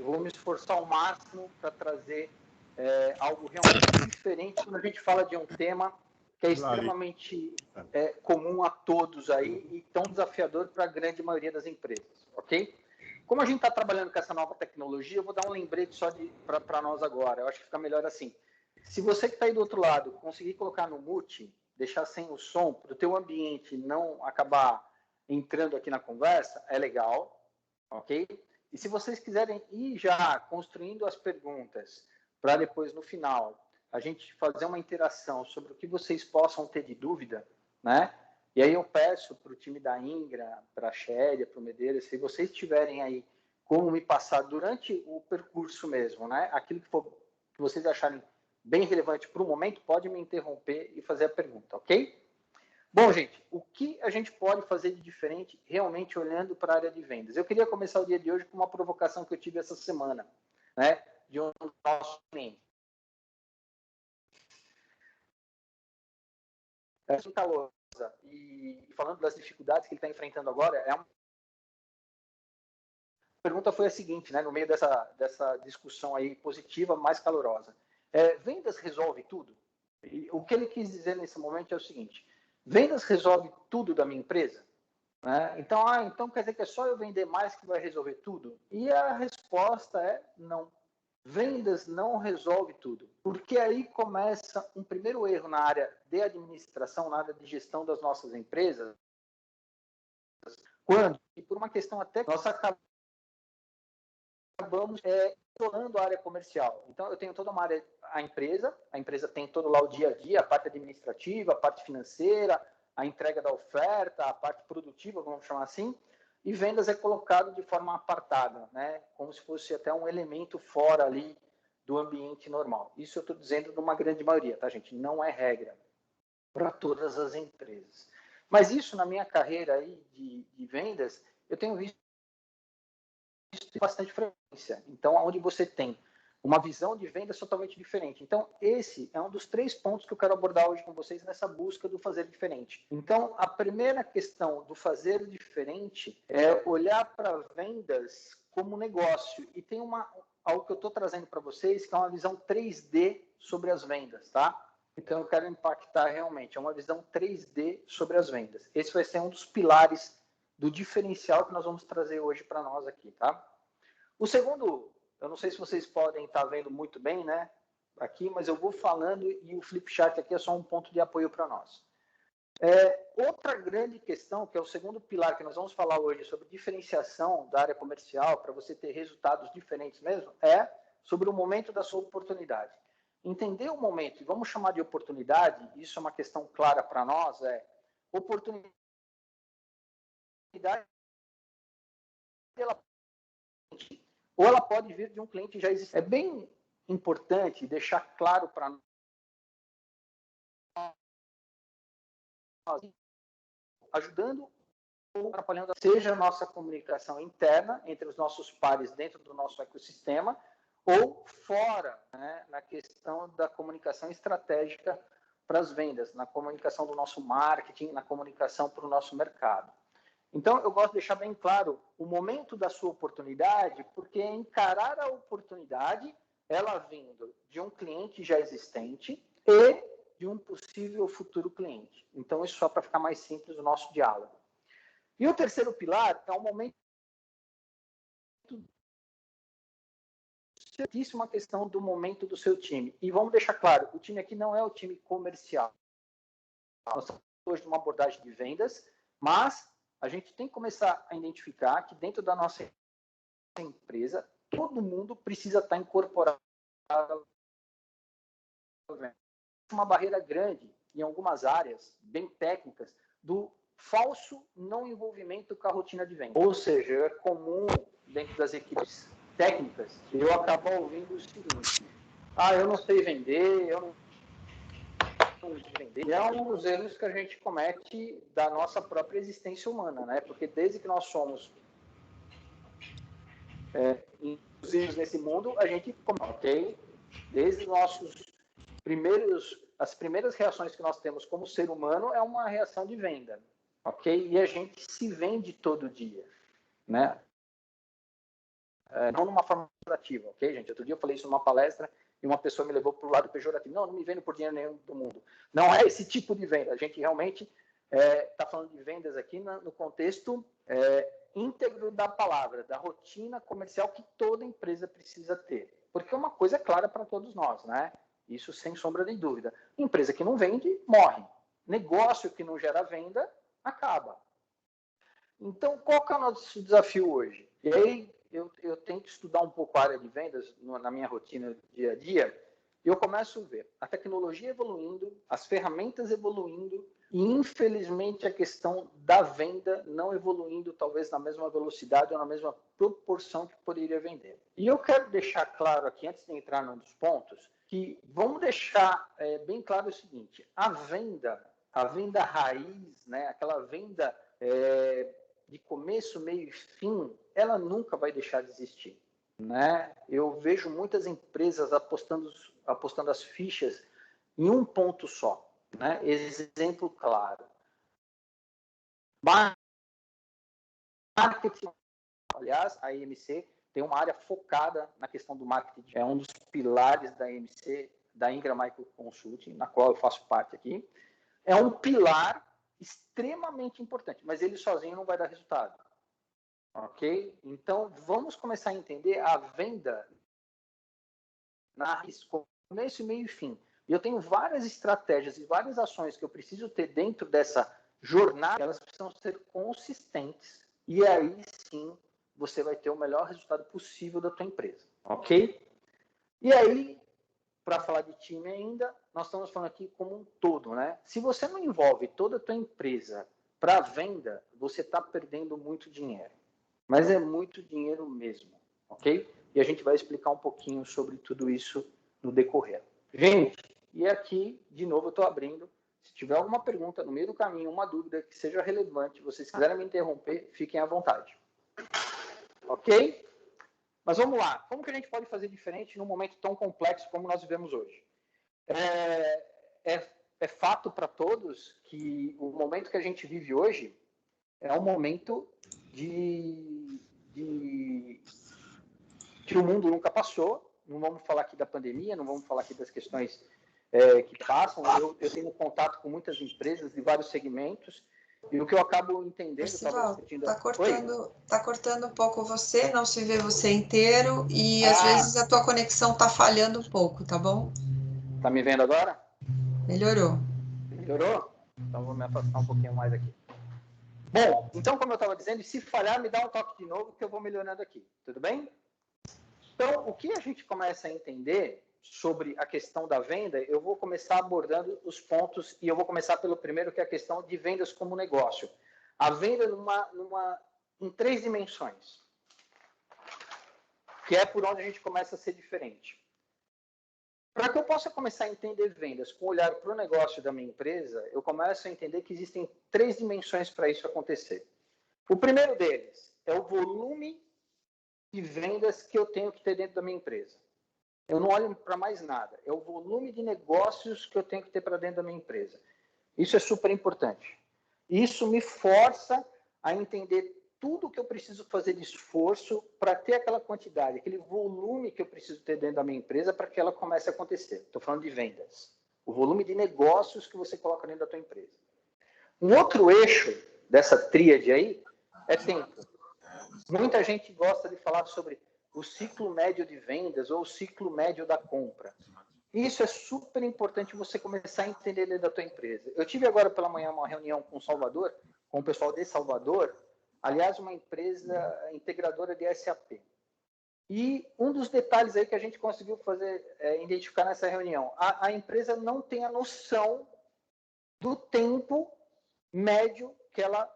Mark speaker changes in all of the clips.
Speaker 1: vou me esforçar ao máximo para trazer algo realmente diferente quando a gente fala de um tema que é extremamente comum a todos aí e tão desafiador para a grande maioria das empresas, ok? Como a gente está trabalhando com essa nova tecnologia, eu vou dar um lembrete só para nós agora. Eu acho que fica melhor assim. Se você que está aí do outro lado conseguir colocar no mute, deixar sem o som, para o teu ambiente não acabar entrando aqui na conversa, é legal, ok? E se vocês quiserem ir já construindo as perguntas para depois, no final, a gente fazer uma interação sobre o que vocês possam ter de dúvida, né? E aí eu peço para o time da Ingra, para a Xéria, para o Medeiros, se vocês tiverem aí como me passar durante o percurso mesmo, né? Aquilo que vocês acharem bem relevante para o momento, pode me interromper e fazer a pergunta, ok? Bom, gente, o que a gente pode fazer de diferente realmente olhando para a área de vendas? Eu queria começar o dia de hoje com uma provocação que eu tive essa semana, né? De um nosso cliente. E falando das dificuldades que ele está enfrentando agora, a pergunta foi a seguinte, né, no meio dessa discussão aí positiva, mais calorosa. Vendas resolve tudo? E o que ele quis dizer nesse momento é o seguinte: vendas resolve tudo da minha empresa? Né? Então quer dizer que é só eu vender mais que vai resolver tudo? E a resposta é não. Vendas não resolve tudo, porque aí começa um primeiro erro na área de administração, na área de gestão das nossas empresas, quando, e por uma questão até que nós acabamos isolando a área comercial. Então, eu tenho toda uma área, a empresa tem todo lá o dia a dia, a parte administrativa, a parte financeira, a entrega da oferta, a parte produtiva, vamos chamar assim, e vendas é colocado de forma apartada, né? Como se fosse até um elemento fora ali do ambiente normal. Isso eu estou dizendo de uma grande maioria, tá, gente? Não é regra para todas as empresas. Mas isso, na minha carreira aí de vendas, eu tenho visto bastante frequência. Então, onde você tem uma visão de vendas totalmente diferente. Então, esse é um dos 3 pontos que eu quero abordar hoje com vocês nessa busca do fazer diferente. Então, a primeira questão do fazer diferente é olhar para vendas como negócio. E tem algo que eu estou trazendo para vocês, que é uma visão 3D sobre as vendas, tá? Então, eu quero impactar realmente. É uma visão 3D sobre as vendas. Esse vai ser um dos pilares do diferencial que nós vamos trazer hoje para nós aqui, tá? O segundo, eu não sei se vocês podem estar vendo muito bem, né, aqui, mas eu vou falando e o flip chart aqui é só um ponto de apoio para nós. Outra grande questão, que é o segundo pilar que nós vamos falar hoje sobre diferenciação da área comercial, para você ter resultados diferentes mesmo, é sobre o momento da sua oportunidade. Entender o momento, e vamos chamar de oportunidade, isso é uma questão clara para nós, oportunidade ou ela pode vir de um cliente já existente. É bem importante deixar claro para nós, ajudando ou atrapalhando, seja a nossa comunicação interna entre os nossos pares dentro do nosso ecossistema, ou fora, né, na questão da comunicação estratégica para as vendas, na comunicação do nosso marketing, na comunicação para o nosso mercado. Então, eu gosto de deixar bem claro o momento da sua oportunidade, porque encarar a oportunidade, ela vindo de um cliente já existente e de um possível futuro cliente. Então, isso só para ficar mais simples o nosso diálogo. E o terceiro pilar é o momento certíssima questão do momento do seu time. E vamos deixar claro, o time aqui não é o time comercial. Nós estamos hoje numa abordagem de vendas, mas a gente tem que começar a identificar que dentro da nossa empresa, todo mundo precisa estar incorporado. Uma barreira grande em algumas áreas, bem técnicas, do falso não envolvimento com a rotina de venda. Ou seja, é comum dentro das equipes técnicas eu acabo ouvindo o seguinte: eu não sei vender, eu não vender. E é um dos erros que a gente comete da nossa própria existência humana, né? Porque desde que nós somos introduzidos nesse mundo, a gente, ok? Desde as primeiras reações que nós temos como ser humano é uma reação de venda, ok? E a gente se vende todo dia, né? não numa forma pejorativa, ok, gente? Outro dia eu falei isso numa palestra e uma pessoa me levou para o lado pejorativo. Não me vendo por dinheiro nenhum do mundo. Não é esse tipo de venda. A gente realmente está falando de vendas aqui no contexto íntegro da palavra, da rotina comercial que toda empresa precisa ter. Porque uma coisa é clara para todos nós, né? Isso sem sombra de dúvida. Empresa que não vende, morre. Negócio que não gera venda, acaba. Então, qual que é o nosso desafio hoje? E aí, eu tento estudar um pouco a área de vendas na minha rotina do dia a dia, e eu começo a ver a tecnologia evoluindo, as ferramentas evoluindo, e infelizmente a questão da venda não evoluindo talvez na mesma velocidade ou na mesma proporção que poderia vender. E eu quero deixar claro aqui, antes de entrar num dos pontos, que vamos deixar bem claro o seguinte, a venda raiz, né, aquela venda de começo, meio e fim, ela nunca vai deixar de existir, né? Eu vejo muitas empresas apostando as fichas em um ponto só, né? Exemplo claro. Marketing, aliás, a IMC tem uma área focada na questão do marketing, é um dos pilares da IMC, da Ingram Micro Consulting, na qual eu faço parte aqui. É um pilar extremamente importante, mas ele sozinho não vai dar resultado. Ok? Então, vamos começar a entender a venda na começo, meio e fim. E eu tenho várias estratégias e várias ações que eu preciso ter dentro dessa jornada, elas precisam ser consistentes. E aí sim, você vai ter o melhor resultado possível da tua empresa. Ok? E aí, para falar de time ainda, nós estamos falando aqui como um todo, né? Se você não envolve toda a tua empresa para venda, você está perdendo muito dinheiro. Mas é muito dinheiro mesmo, ok? E a gente vai explicar um pouquinho sobre tudo isso no decorrer. Gente, e aqui, de novo, eu estou abrindo. Se tiver alguma pergunta no meio do caminho, uma dúvida que seja relevante, vocês quiserem me interromper, fiquem à vontade. Ok? Mas vamos lá. Como que a gente pode fazer diferente num momento tão complexo como nós vivemos hoje? É fato para todos que o momento que a gente vive hoje é um momento que o mundo nunca passou. Não vamos falar aqui da pandemia, não vamos falar aqui das questões que passam. Eu tenho contato com muitas empresas de vários segmentos, e o que eu acabo entendendo...
Speaker 2: Percival, tá cortando um pouco você, não se vê você inteiro, e às vezes a tua conexão tá falhando um pouco, tá bom?
Speaker 1: Tá me vendo agora?
Speaker 2: Melhorou.
Speaker 1: Melhorou? Então vou me afastar um pouquinho mais aqui. Bom, então, como eu estava dizendo, se falhar, me dá um toque de novo que eu vou melhorando aqui. Tudo bem? Então, o que a gente começa a entender sobre a questão da venda, eu vou começar abordando os pontos, e eu vou começar pelo primeiro, que é a questão de vendas como negócio. A venda em 3 dimensões, que é por onde a gente começa a ser diferente. Para que eu possa começar a entender vendas com o olhar para o negócio da minha empresa, eu começo a entender que existem 3 dimensões para isso acontecer. O primeiro deles é o volume de vendas que eu tenho que ter dentro da minha empresa. Eu não olho para mais nada. É o volume de negócios que eu tenho que ter para dentro da minha empresa. Isso é super importante. Isso me força a entender tudo que eu preciso fazer de esforço para ter aquela quantidade, aquele volume que eu preciso ter dentro da minha empresa para que ela comece a acontecer. Estou falando de vendas. O volume de negócios que você coloca dentro da tua empresa. Um outro eixo dessa tríade aí é tempo. Muita gente gosta de falar sobre o ciclo médio de vendas ou o ciclo médio da compra. Isso é super importante você começar a entender dentro da tua empresa. Eu tive agora pela manhã uma reunião com Salvador, com o pessoal de Salvador, aliás, uma empresa integradora de SAP. E um dos detalhes aí que a gente conseguiu identificar nessa reunião, a empresa não tem a noção do tempo médio que ela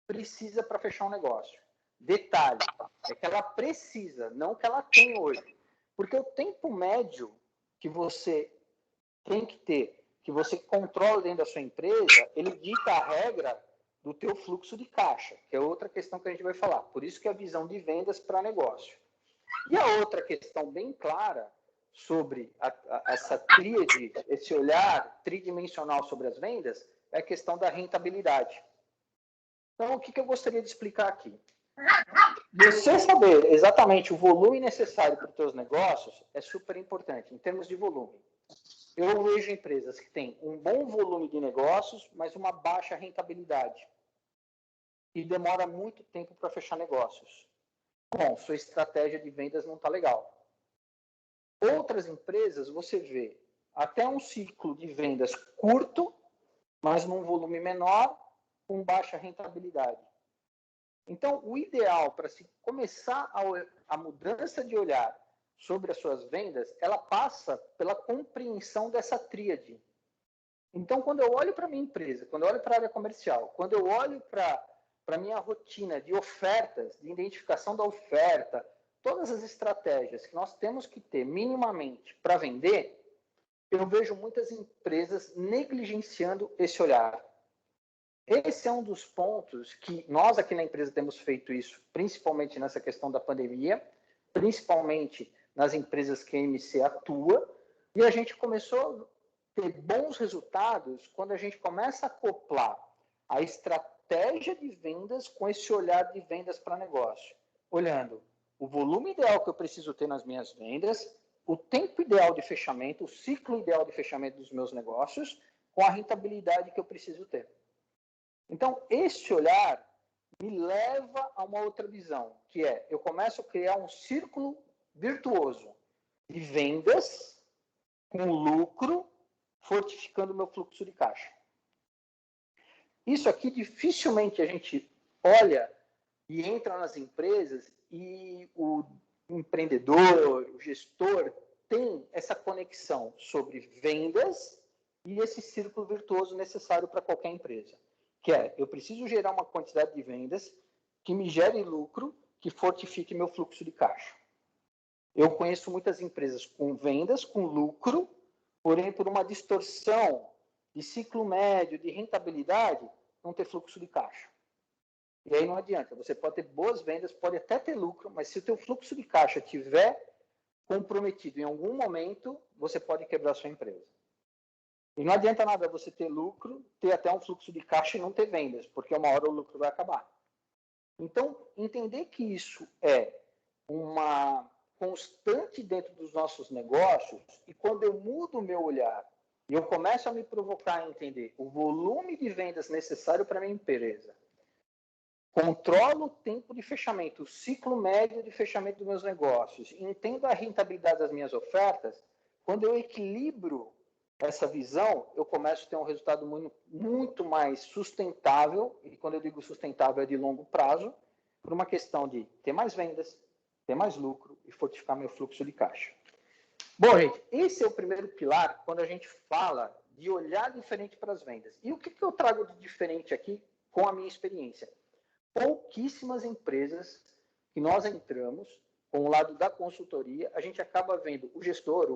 Speaker 1: precisa para fechar um negócio. Detalhe, é que ela precisa, não que ela tem hoje. Porque o tempo médio que você tem que ter, que você controla dentro da sua empresa, ele dita a regra do teu fluxo de caixa, que é outra questão que a gente vai falar. Por isso que é a visão de vendas para negócio. E a outra questão bem clara sobre essa tríade, esse olhar tridimensional sobre as vendas, é a questão da rentabilidade. Então, o que eu gostaria de explicar aqui? Você saber exatamente o volume necessário para os seus negócios é super importante, em termos de volume. Eu vejo empresas que têm um bom volume de negócios, mas uma baixa rentabilidade. E demora muito tempo para fechar negócios. Bom, sua estratégia de vendas não está legal. Outras empresas, você vê até um ciclo de vendas curto, mas num volume menor, com baixa rentabilidade. Então, o ideal para se começar a mudança de olhar sobre as suas vendas, ela passa pela compreensão dessa tríade. Então, quando eu olho para a minha empresa, quando eu olho para a área comercial, quando eu olho para a minha rotina de ofertas, de identificação da oferta, todas as estratégias que nós temos que ter minimamente para vender, eu vejo muitas empresas negligenciando esse olhar. Esse é um dos pontos que nós aqui na empresa temos feito isso, principalmente nessa questão da pandemia, principalmente nas empresas que a MC atua, e a gente começou a ter bons resultados quando a gente começa a acoplar a estratégia de vendas com esse olhar de vendas para negócio, olhando o volume ideal que eu preciso ter nas minhas vendas, o tempo ideal de fechamento, o ciclo ideal de fechamento dos meus negócios, com a rentabilidade que eu preciso ter. Então, esse olhar me leva a uma outra visão, que é, eu começo a criar um círculo virtuoso de vendas com lucro, fortificando o meu fluxo de caixa. Isso aqui dificilmente a gente olha e entra nas empresas e o empreendedor, o gestor, tem essa conexão sobre vendas e esse círculo virtuoso necessário para qualquer empresa. Que é, eu preciso gerar uma quantidade de vendas que me gere lucro, que fortifique meu fluxo de caixa. Eu conheço muitas empresas com vendas, com lucro, porém por uma distorção de ciclo médio, de rentabilidade, não ter fluxo de caixa. E aí não adianta, você pode ter boas vendas, pode até ter lucro, mas se o teu fluxo de caixa estiver comprometido em algum momento, você pode quebrar a sua empresa. E não adianta nada você ter lucro, ter até um fluxo de caixa e não ter vendas, porque uma hora o lucro vai acabar. Então, entender que isso é uma constante dentro dos nossos negócios, e quando eu mudo o meu olhar e eu começo a me provocar a entender o volume de vendas necessário para a minha empresa, controlo o tempo de fechamento, o ciclo médio de fechamento dos meus negócios, entendo a rentabilidade das minhas ofertas, quando eu equilibro essa visão, eu começo a ter um resultado muito mais sustentável, e quando eu digo sustentável é de longo prazo, por uma questão de ter mais vendas, ter mais lucro e fortificar meu fluxo de caixa. Bom, gente, esse é o primeiro pilar quando a gente fala de olhar diferente para as vendas. E o que eu trago de diferente aqui com a minha experiência? Pouquíssimas empresas que nós entramos, com o lado da consultoria, a gente acaba vendo o gestor,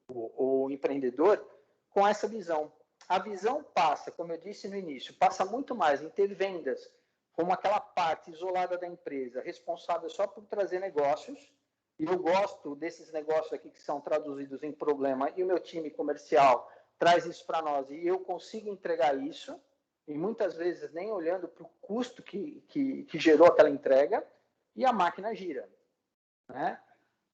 Speaker 1: o empreendedor, com essa visão. A visão passa, como eu disse no início, passa muito mais em ter vendas como aquela parte isolada da empresa, responsável só por trazer negócios, e eu gosto desses negócios aqui que são traduzidos em problema, e o meu time comercial traz isso para nós, e eu consigo entregar isso, e muitas vezes nem olhando para o custo que gerou aquela entrega, e a máquina gira, né?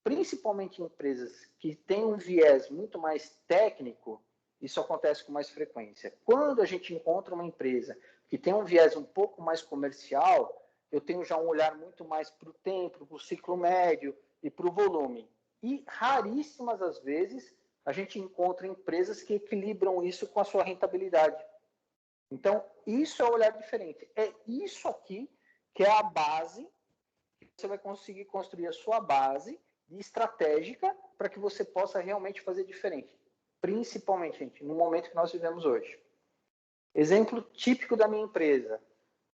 Speaker 1: Principalmente em empresas que têm um viés muito mais técnico, isso acontece com mais frequência. Quando a gente encontra uma empresa que tem um viés um pouco mais comercial, eu tenho já um olhar muito mais para o tempo, para o ciclo médio e para o volume. E raríssimas as vezes a gente encontra empresas que equilibram isso com a sua rentabilidade. Então, isso é um olhar diferente. É isso aqui que é a base, que você vai conseguir construir a sua base estratégica para que você possa realmente fazer diferente. Principalmente, gente, no momento que nós vivemos hoje. Exemplo típico da minha empresa.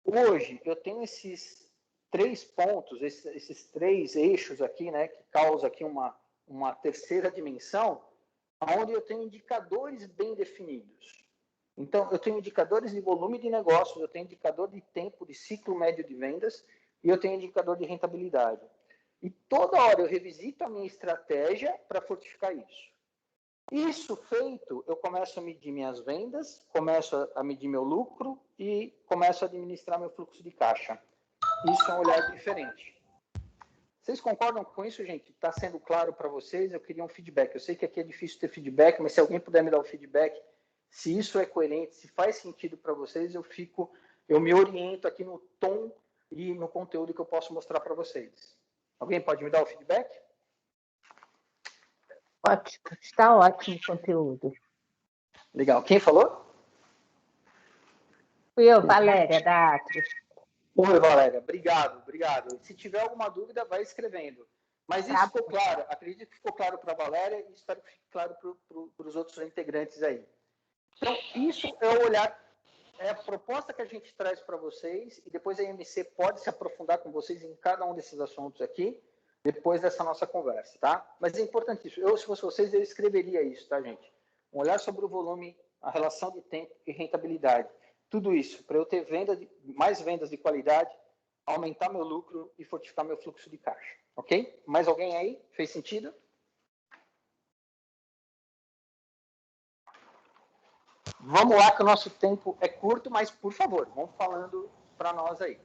Speaker 1: Hoje, eu tenho esses 3 pontos, esses 3 eixos aqui, né, que causam aqui uma terceira dimensão, onde eu tenho indicadores bem definidos. Então, eu tenho indicadores de volume de negócios, eu tenho indicador de tempo, de ciclo médio de vendas, e eu tenho indicador de rentabilidade. E toda hora eu revisito a minha estratégia para fortificar isso. Isso feito, eu começo a medir minhas vendas, começo a medir meu lucro e começo a administrar meu fluxo de caixa. isso é um olhar diferente. Vocês concordam com isso, gente? Está sendo claro para vocês? Eu queria um feedback. Eu sei que aqui é difícil ter feedback, mas se alguém puder me dar o feedback, se isso é coerente, se faz sentido para vocês, eu me oriento aqui no tom e no conteúdo que eu posso mostrar para vocês. Alguém pode me dar o feedback?
Speaker 3: Ótimo, está ótimo o conteúdo.
Speaker 1: Legal. Quem falou?
Speaker 3: Fui eu, Valéria, da Acre.
Speaker 1: Oi, Valéria. Obrigado. Se tiver alguma dúvida, vai escrevendo. Mas isso ficou claro. Acredito que ficou claro para a Valéria e espero que fique claro para os outros integrantes aí. Então, isso é o olhar, é a proposta que a gente traz para vocês e depois a IMC pode se aprofundar com vocês em cada um desses assuntos aqui, depois dessa nossa conversa, tá? Mas é importantíssimo. Se fosse vocês, eu escreveria isso, tá, gente? Um olhar sobre o volume, a relação de tempo e rentabilidade. Tudo isso para eu ter mais vendas de qualidade, aumentar meu lucro e fortificar meu fluxo de caixa, ok? Mais alguém aí? Fez sentido? Vamos lá, que o nosso tempo é curto, mas, por favor, vamos falando para nós aí.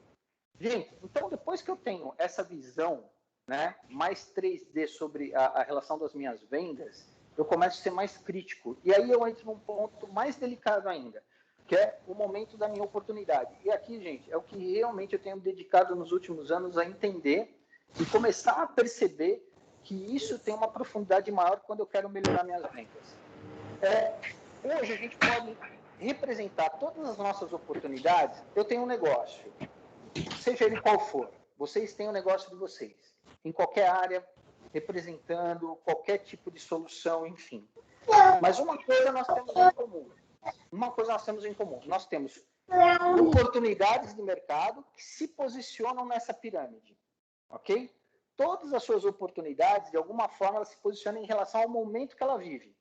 Speaker 1: Gente, então, depois que eu tenho essa visão, né, mais 3D sobre a relação das minhas vendas, eu começo a ser mais crítico. E aí eu entro num ponto mais delicado ainda, que é o momento da minha oportunidade. E aqui, gente, é o que realmente eu tenho dedicado nos últimos anos a entender e começar a perceber que isso tem uma profundidade maior quando eu quero melhorar minhas vendas. Hoje a gente pode representar todas as nossas oportunidades. Eu tenho um negócio, seja ele qual for. Vocês têm o negócio de vocês, em qualquer área, representando qualquer tipo de solução, enfim. Mas uma coisa nós temos em comum. Nós temos oportunidades de mercado que se posicionam nessa pirâmide, ok? Todas as suas oportunidades, de alguma forma, elas se posicionam em relação ao momento que ela vive.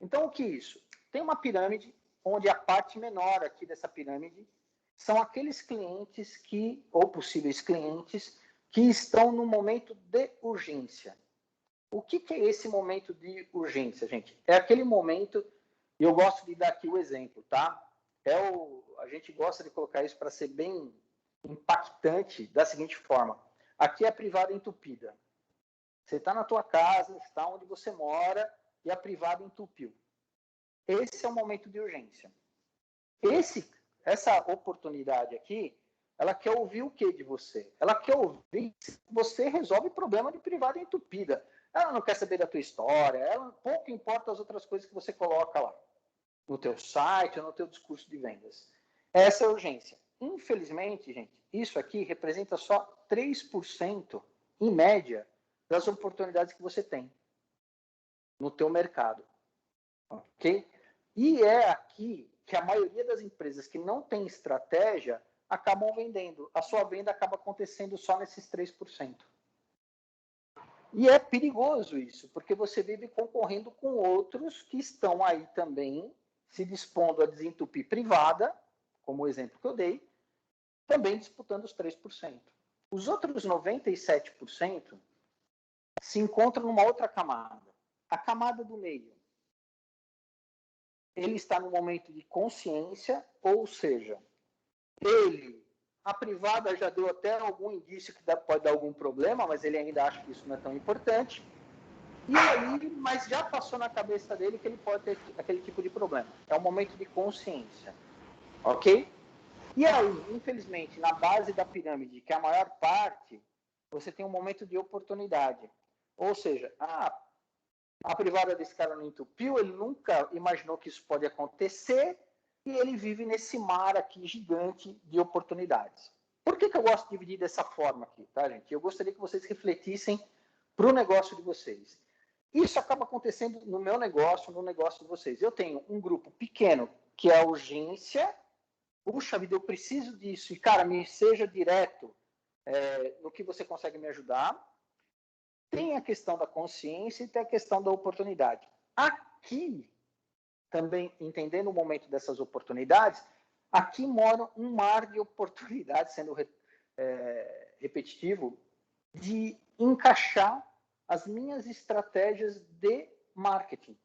Speaker 1: Então, o que é isso? Tem uma pirâmide, onde a parte menor aqui dessa pirâmide são aqueles clientes ou possíveis clientes, que estão no momento de urgência. O que é esse momento de urgência, gente? É aquele momento, e eu gosto de dar aqui o exemplo, tá? A gente gosta de colocar isso para ser bem impactante da seguinte forma. Aqui é a privada entupida. Você está na tua casa, está onde você mora, e a privada entupiu. Esse é o momento de urgência. Essa oportunidade aqui, ela quer ouvir o que de você? Ela quer ouvir se você resolve o problema de privada entupida. Ela não quer saber da tua história, pouco importa as outras coisas que você coloca lá, no teu site ou no teu discurso de vendas. Essa é a urgência. Infelizmente, gente, isso aqui representa só 3%, em média, das oportunidades que você tem no teu mercado. Ok? E é aqui que a maioria das empresas que não tem estratégia acabam vendendo. A sua venda acaba acontecendo só nesses 3%. E é perigoso isso, porque você vive concorrendo com outros que estão aí também se dispondo a desentupir privada, como o exemplo que eu dei, também disputando os 3%. Os outros 97% se encontram numa outra camada, a camada do meio. Ele está no momento de consciência, ou seja, a privada já deu até algum indício que pode dar algum problema, mas ele ainda acha que isso não é tão importante. E aí, mas já passou na cabeça dele que ele pode ter aquele tipo de problema. É um momento de consciência, ok? E aí, infelizmente, na base da pirâmide, que é a maior parte, você tem um momento de oportunidade. Ou seja, a privada desse cara não entupiu, ele nunca imaginou que isso pode acontecer e ele vive nesse mar aqui gigante de oportunidades. Por que eu gosto de dividir dessa forma aqui, tá, gente? Eu gostaria que vocês refletissem para o negócio de vocês. Isso acaba acontecendo no meu negócio, no negócio de vocês. Eu tenho um grupo pequeno, que é a urgência. Puxa vida, eu preciso disso. E, cara, me seja direto no que você consegue me ajudar. Tem a questão da consciência e tem a questão da oportunidade. Aqui, também entendendo o momento dessas oportunidades, aqui mora um mar de oportunidades, sendo repetitivo, de encaixar as minhas estratégias de marketing.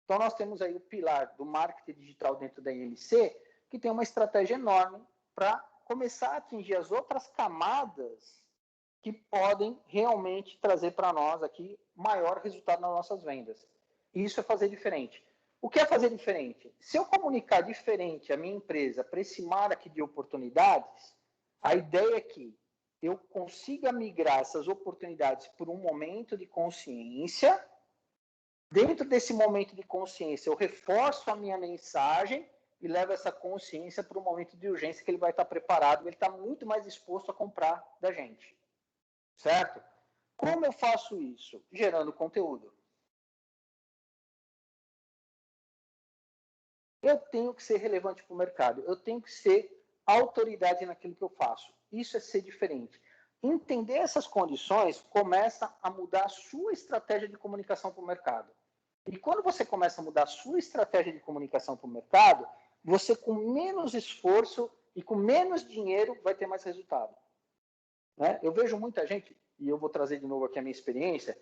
Speaker 1: Então, nós temos aí o pilar do marketing digital dentro da IMC, que tem uma estratégia enorme para começar a atingir as outras camadas que podem realmente trazer para nós aqui maior resultado nas nossas vendas. Isso é fazer diferente. O que é fazer diferente? Se eu comunicar diferente a minha empresa para esse mar aqui de oportunidades, a ideia é que eu consiga migrar essas oportunidades por um momento de consciência. Dentro desse momento de consciência, eu reforço a minha mensagem e levo essa consciência para um momento de urgência que ele vai estar preparado, ele está muito mais disposto a comprar da gente. Certo? Como eu faço isso? Gerando conteúdo. Eu tenho que ser relevante para o mercado. Eu tenho que ser autoridade naquilo que eu faço. Isso é ser diferente. Entender essas condições começa a mudar a sua estratégia de comunicação para o mercado. E quando você começa a mudar a sua estratégia de comunicação para o mercado, você com menos esforço e com menos dinheiro vai ter mais resultado. Né? Eu vejo muita gente, e eu vou trazer de novo aqui a minha experiência,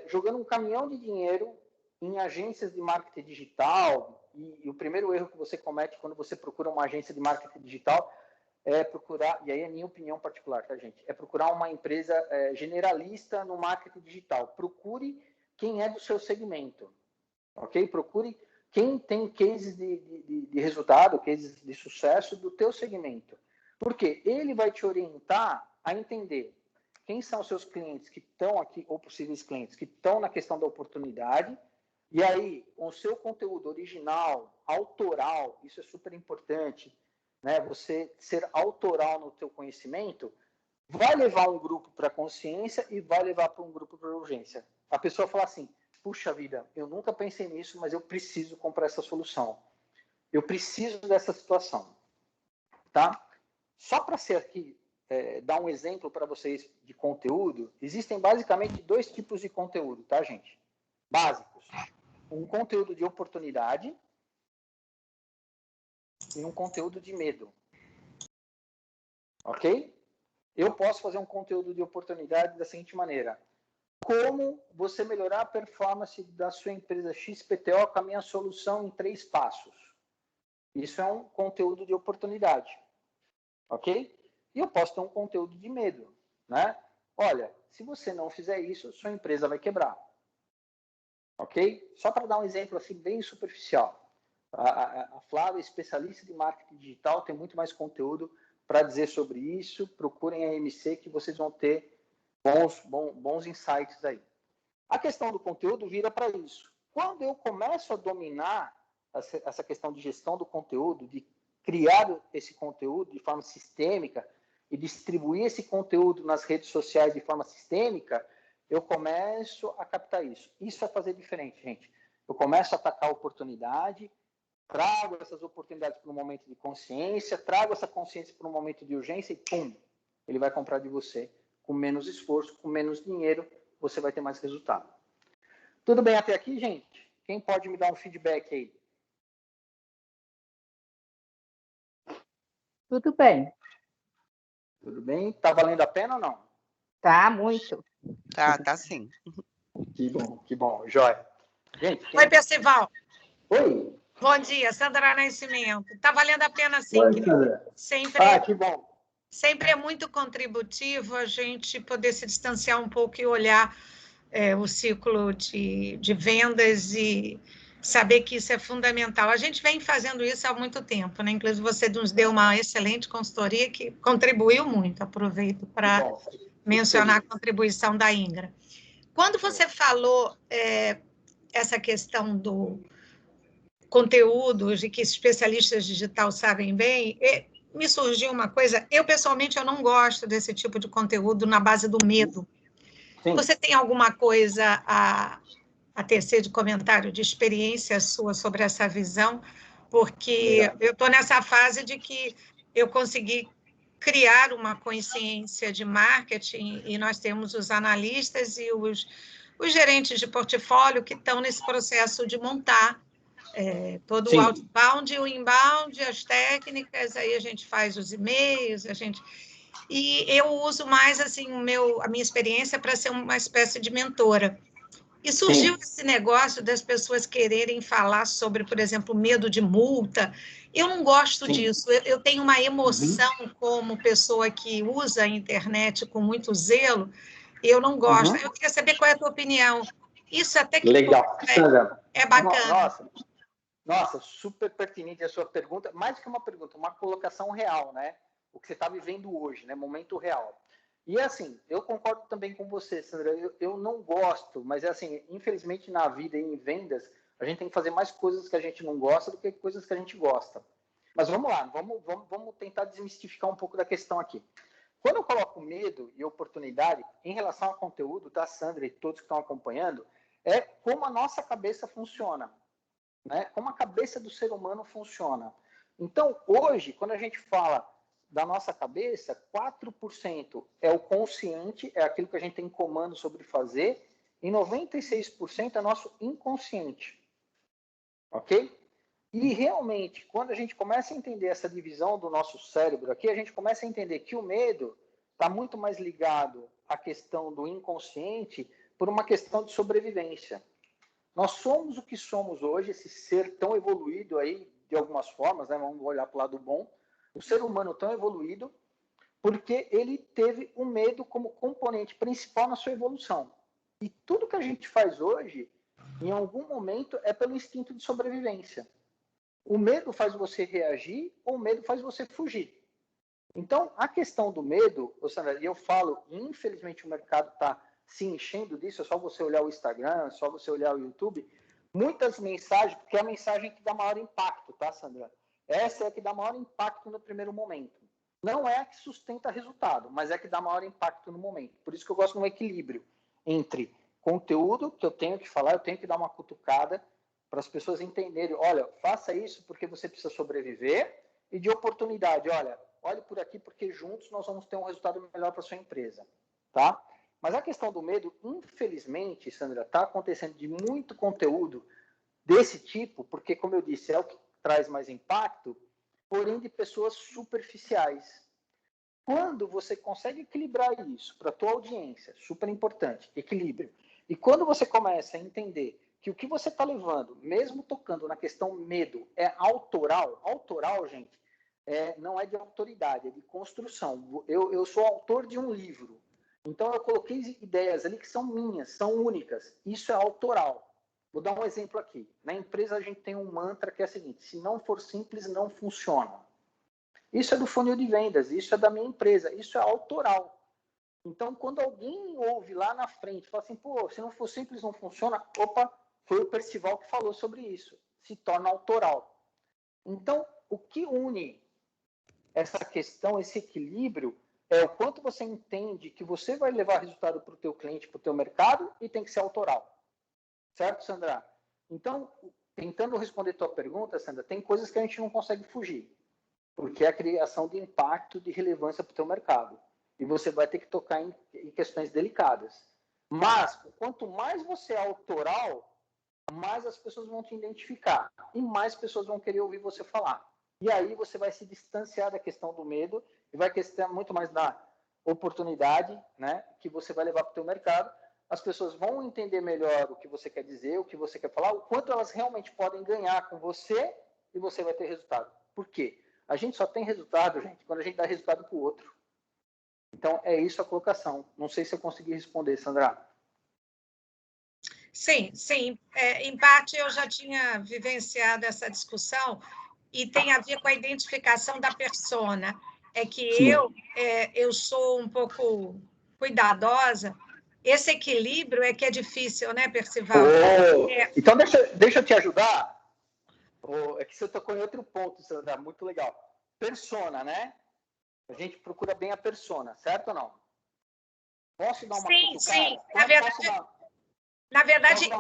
Speaker 1: jogando um caminhão de dinheiro em agências de marketing digital, e o primeiro erro que você comete quando você procura uma agência de marketing digital é procurar, e aí é minha opinião particular, tá, gente? É procurar uma empresa generalista no marketing digital. Procure quem é do seu segmento, ok? Procure quem tem cases de resultado, cases de sucesso do teu segmento. Porque ele vai te orientar a entender quem são os seus clientes que estão aqui, ou possíveis clientes, que estão na questão da oportunidade. E aí, o seu conteúdo original, autoral, isso é super importante, né? Você ser autoral no teu conhecimento, vai levar um grupo para a consciência e vai levar para um grupo para a urgência. A pessoa fala assim, puxa vida, eu nunca pensei nisso, mas eu preciso comprar essa solução. Eu preciso dessa situação. Tá? Só para ser aqui, dar um exemplo para vocês de conteúdo, existem basicamente 2 tipos de conteúdo, tá, gente? Básicos. Um conteúdo de oportunidade e um conteúdo de medo. Ok? Eu posso fazer um conteúdo de oportunidade da seguinte maneira. Como você melhorar a performance da sua empresa XPTO com a minha solução em 3 passos. Isso é um conteúdo de oportunidade. Ok? E eu posso ter um conteúdo de medo. Né? Olha, se você não fizer isso, sua empresa vai quebrar. Ok? Só para dar um exemplo assim bem superficial. A Flávia, especialista de marketing digital, tem muito mais conteúdo para dizer sobre isso. Procurem a MC que vocês vão ter bons insights aí. A questão do conteúdo vira para isso. Quando eu começo a dominar essa questão de gestão do conteúdo, de criar esse conteúdo de forma sistêmica e distribuir esse conteúdo nas redes sociais de forma sistêmica, eu começo a captar isso. Isso é fazer diferente, gente. Eu começo a atacar a oportunidade, trago essas oportunidades para um momento de consciência, trago essa consciência para um momento de urgência e, pum, ele vai comprar de você. Com menos esforço, com menos dinheiro, você vai ter mais resultado. Tudo bem até aqui, gente? Quem pode me dar um feedback aí?
Speaker 3: Tudo bem.
Speaker 1: Tudo bem? Tá valendo a pena ou não?
Speaker 3: Tá, muito.
Speaker 4: Tá sim.
Speaker 1: Que bom. Jóia. Gente,
Speaker 5: Oi, Percival.
Speaker 1: Oi.
Speaker 5: Bom dia, Sandra Nascimento. Tá valendo a pena sim.
Speaker 1: Oi, Sandra. Que bom.
Speaker 5: Sempre é muito contributivo a gente poder se distanciar um pouco e olhar o ciclo de vendas e saber que isso é fundamental. A gente vem fazendo isso há muito tempo, né? Inclusive, você nos deu uma excelente consultoria que contribuiu muito. Aproveito para mencionar a contribuição da Ingra. Quando você falou essa questão do conteúdos e que especialistas digitais sabem bem, me surgiu uma coisa, eu pessoalmente eu não gosto desse tipo de conteúdo na base do medo. Sim. Você tem alguma coisa a tecer de comentário, de experiência sua sobre essa visão? Porque eu estou nessa fase de que eu consegui criar uma consciência de marketing e nós temos os analistas e os gerentes de portfólio que estão nesse processo de montar todo Sim. o outbound e o inbound, as técnicas, aí a gente faz os e-mails, e eu uso mais assim a minha experiência para ser uma espécie de mentora. E surgiu esse negócio das pessoas quererem falar sobre, por exemplo, medo de multa. Eu não gosto disso. Eu tenho uma emoção como pessoa que usa a internet com muito zelo. Eu não gosto. Eu queria saber qual é a tua opinião. Isso até que
Speaker 1: legal.
Speaker 5: É bacana.
Speaker 1: Nossa, super pertinente a sua pergunta. Mais que uma pergunta, uma colocação real, né? O que você está vivendo hoje, né? Momento real. E assim, eu concordo também com você, Sandra. Eu não gosto, mas é assim, infelizmente na vida e em vendas, a gente tem que fazer mais coisas que a gente não gosta do que coisas que a gente gosta. Mas vamos lá, vamos tentar desmistificar um pouco da questão aqui. Quando eu coloco medo e oportunidade em relação ao conteúdo, tá, Sandra e todos que estão acompanhando, é como a nossa cabeça funciona, né? Como a cabeça do ser humano funciona. Então, hoje, quando a gente fala da nossa cabeça, 4% é o consciente, é aquilo que a gente tem comando sobre fazer, e 96% é nosso inconsciente. Ok? E realmente, quando a gente começa a entender essa divisão do nosso cérebro aqui, a gente começa a entender que o medo está muito mais ligado à questão do inconsciente por uma questão de sobrevivência. Nós somos o que somos hoje, esse ser tão evoluído aí, de algumas formas, né? Vamos olhar para o lado bom. O ser humano tão evoluído porque ele teve o medo como componente principal na sua evolução. E tudo que a gente faz hoje, em algum momento, é pelo instinto de sobrevivência. O medo faz você reagir ou o medo faz você fugir. Então, a questão do medo, Sandra, e eu falo, infelizmente o mercado está se enchendo disso, é só você olhar o Instagram, é só você olhar o YouTube, muitas mensagens, porque é a mensagem que dá maior impacto, tá, Sandra? Essa é a que dá maior impacto no primeiro momento. Não é a que sustenta resultado, mas é a que dá maior impacto no momento. Por isso que eu gosto de um equilíbrio entre conteúdo que eu tenho que falar, eu tenho que dar uma cutucada para as pessoas entenderem, olha, faça isso porque você precisa sobreviver, e de oportunidade, olhe por aqui porque juntos nós vamos ter um resultado melhor para a sua empresa, tá? Mas a questão do medo, infelizmente, Sandra, está acontecendo de muito conteúdo desse tipo, porque, como eu disse, é o que traz mais impacto, porém de pessoas superficiais. Quando você consegue equilibrar isso para a tua audiência, super importante, equilíbrio, e quando você começa a entender que o que você está levando, mesmo tocando na questão medo, é autoral, gente, não é de autoridade, é de construção. Eu sou autor de um livro, então eu coloquei ideias ali que são minhas, são únicas, isso é autoral. Vou dar um exemplo aqui. Na empresa a gente tem um mantra que é o seguinte, se não for simples, não funciona. Isso é do funil de vendas, isso é da minha empresa, isso é autoral. Então, quando alguém ouve lá na frente, fala assim, pô, se não for simples, não funciona, opa, foi o Percival que falou sobre isso, se torna autoral. Então, o que une essa questão, esse equilíbrio, é o quanto você entende que você vai levar resultado para o teu cliente, para o teu mercado, e tem que ser autoral. Certo, Sandra? Então, tentando responder tua pergunta, Sandra, tem coisas que a gente não consegue fugir, porque é a criação de impacto, de relevância para o teu mercado. E você vai ter que tocar em questões delicadas. Mas, quanto mais você é autoral, mais as pessoas vão te identificar e mais pessoas vão querer ouvir você falar. E aí você vai se distanciar da questão do medo e vai questão muito mais da oportunidade, né, que você vai levar para o teu mercado. As pessoas vão entender melhor o que você quer dizer, o que você quer falar, o quanto elas realmente podem ganhar com você e você vai ter resultado. Por quê? A gente só tem resultado, gente, quando a gente dá resultado para o outro. Então, é isso a colocação. Não sei se eu consegui responder, Sandra.
Speaker 5: Sim. Em parte, eu já tinha vivenciado essa discussão e tem a ver com a identificação da persona. É que eu sou um pouco cuidadosa. Esse equilíbrio é que é difícil, né, Percival?
Speaker 1: Então, deixa eu te ajudar. É que você tocou em outro ponto, Sandra, muito legal. Persona, né? A gente procura bem a persona, certo ou não? Posso dar uma cutucada?
Speaker 5: Sim. Na verdade,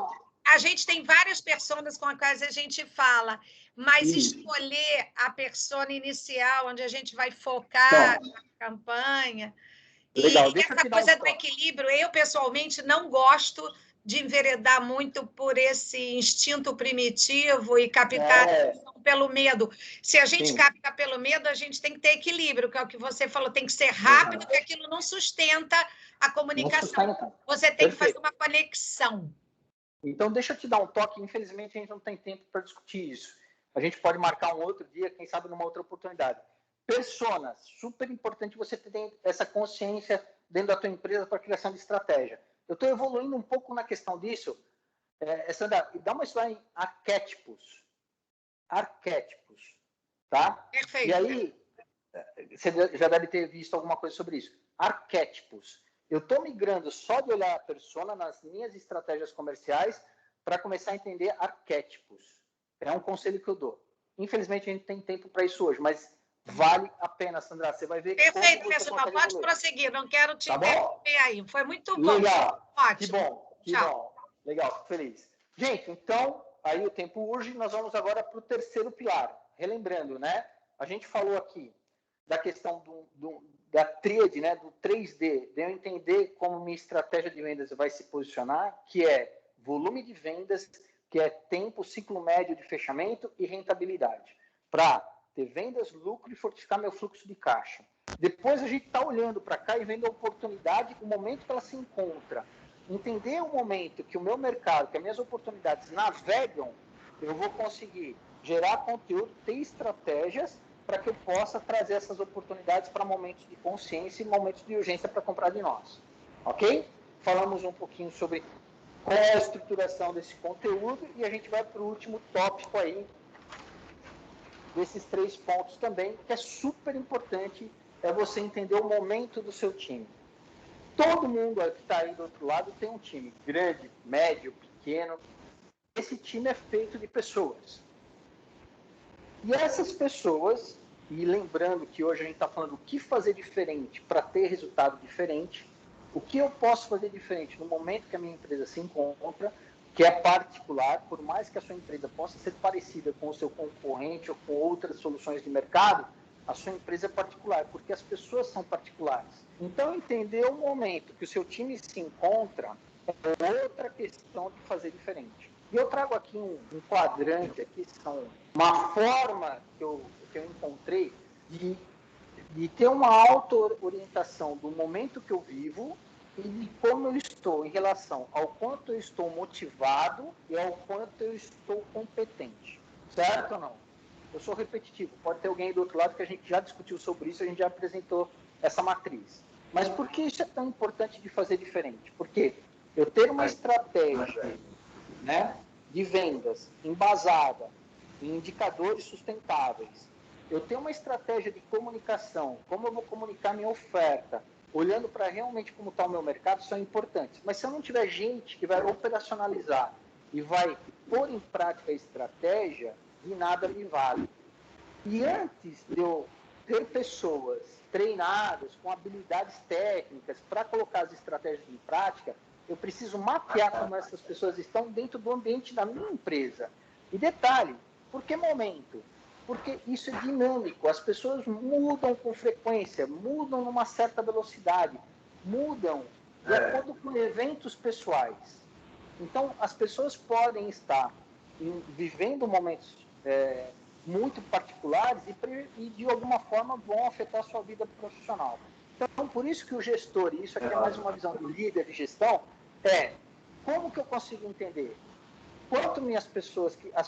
Speaker 5: a gente tem várias personas com as quais a gente fala, mas escolher a persona inicial, onde a gente vai focar na campanha.
Speaker 1: Legal,
Speaker 5: e essa coisa do equilíbrio, eu pessoalmente não gosto de enveredar muito por esse instinto primitivo e captar pelo medo. Se a gente capta pelo medo, a gente tem que ter equilíbrio, que é o que você falou, tem que ser rápido, que aquilo não sustenta a comunicação. Você tem que fazer uma conexão.
Speaker 1: Então, deixa eu te dar um toque. Infelizmente, a gente não tem tempo para discutir isso. A gente pode marcar um outro dia, quem sabe numa outra oportunidade. Personas, super importante você ter essa consciência dentro da tua empresa para a criação de estratégia. Eu estou evoluindo um pouco na questão disso. Sandra, dá uma estudada em arquétipos. Arquétipos, tá?
Speaker 5: Perfeito.
Speaker 1: E aí, você já deve ter visto alguma coisa sobre isso. Arquétipos. Eu estou migrando só de olhar a persona nas minhas estratégias comerciais para começar a entender arquétipos. É um conselho que eu dou. Infelizmente, a gente tem tempo para isso hoje, mas vale a pena, Sandra. Você vai ver.
Speaker 5: Perfeito, pessoal. Pode prosseguir. Não quero te interromper aí. Foi muito bom.
Speaker 1: Legal.
Speaker 5: Ótimo.
Speaker 1: Que bom. Que
Speaker 5: Tchau.
Speaker 1: bom. Legal. Fico feliz. Gente, então, aí o tempo urge. Nós vamos agora para o terceiro pilar. Relembrando, né? A gente falou aqui da questão da tríade, né, do 3D, de eu entender como minha estratégia de vendas vai se posicionar, que é volume de vendas, que é tempo, ciclo médio de fechamento e rentabilidade, para ter vendas, lucro e fortificar meu fluxo de caixa. Depois a gente está olhando para cá e vendo a oportunidade, o momento que ela se encontra. Entender o momento que o meu mercado, que as minhas oportunidades navegam, eu vou conseguir gerar conteúdo, ter estratégias para que eu possa trazer essas oportunidades para momentos de consciência e momentos de urgência para comprar de nós. Ok? Falamos um pouquinho sobre qual é a estruturação desse conteúdo e a gente vai para o último tópico aí, desses 3 pontos também, que é super importante, é você entender o momento do seu time. Todo mundo que está aí do outro lado tem um time, grande, médio, pequeno. Esse time é feito de pessoas. E essas pessoas, e lembrando que hoje a gente está falando o que fazer diferente para ter resultado diferente, o que eu posso fazer diferente no momento que a minha empresa se encontra, que é particular, por mais que a sua empresa possa ser parecida com o seu concorrente ou com outras soluções de mercado, a sua empresa é particular, porque as pessoas são particulares. Então, entender o momento que o seu time se encontra é outra questão de fazer diferente. E eu trago aqui um quadrante, aqui são uma forma que eu encontrei de ter uma auto-orientação do momento que eu vivo e de como eu estou em relação ao quanto eu estou motivado e ao quanto eu estou competente. Certo ou não? Eu sou repetitivo. Pode ter alguém do outro lado que a gente já discutiu sobre isso, a gente já apresentou essa matriz. Mas por que isso é tão importante de fazer diferente? Porque eu ter uma estratégia, né, de vendas embasada em indicadores sustentáveis, eu tenho uma estratégia de comunicação, como eu vou comunicar minha oferta, olhando para realmente como está o meu mercado, são importantes. Mas se eu não tiver gente que vai operacionalizar e vai pôr em prática a estratégia, de nada me vale. E antes de eu ter pessoas treinadas, com habilidades técnicas, para colocar as estratégias em prática, eu preciso mapear como essas pessoas estão dentro do ambiente da minha empresa. E detalhe, por que momento? Porque isso é dinâmico, as pessoas mudam com frequência, mudam numa certa velocidade, mudam de acordo com eventos pessoais. Então, as pessoas podem estar vivendo momentos muito particulares e, de alguma forma, vão afetar a sua vida profissional. Então, por isso que o gestor, e isso aqui é mais uma visão do líder de gestão, como que eu consigo entender quanto as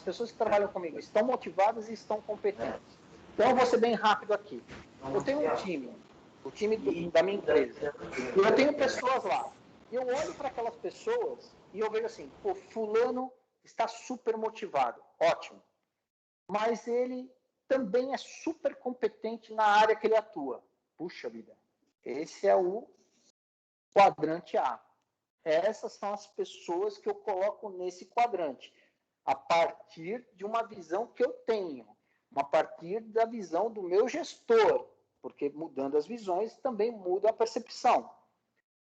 Speaker 1: pessoas que trabalham comigo estão motivadas e estão competentes. Então, eu vou ser bem rápido aqui. Eu tenho um time, o time da minha empresa, e eu tenho pessoas lá. Eu olho para aquelas pessoas e eu vejo assim, pô, fulano está super motivado, ótimo. Mas ele também é super competente na área que ele atua. Puxa vida, esse é o quadrante A. Essas são as pessoas que eu coloco nesse quadrante, a partir de uma visão que eu tenho, a partir da visão do meu gestor, porque mudando as visões também muda a percepção.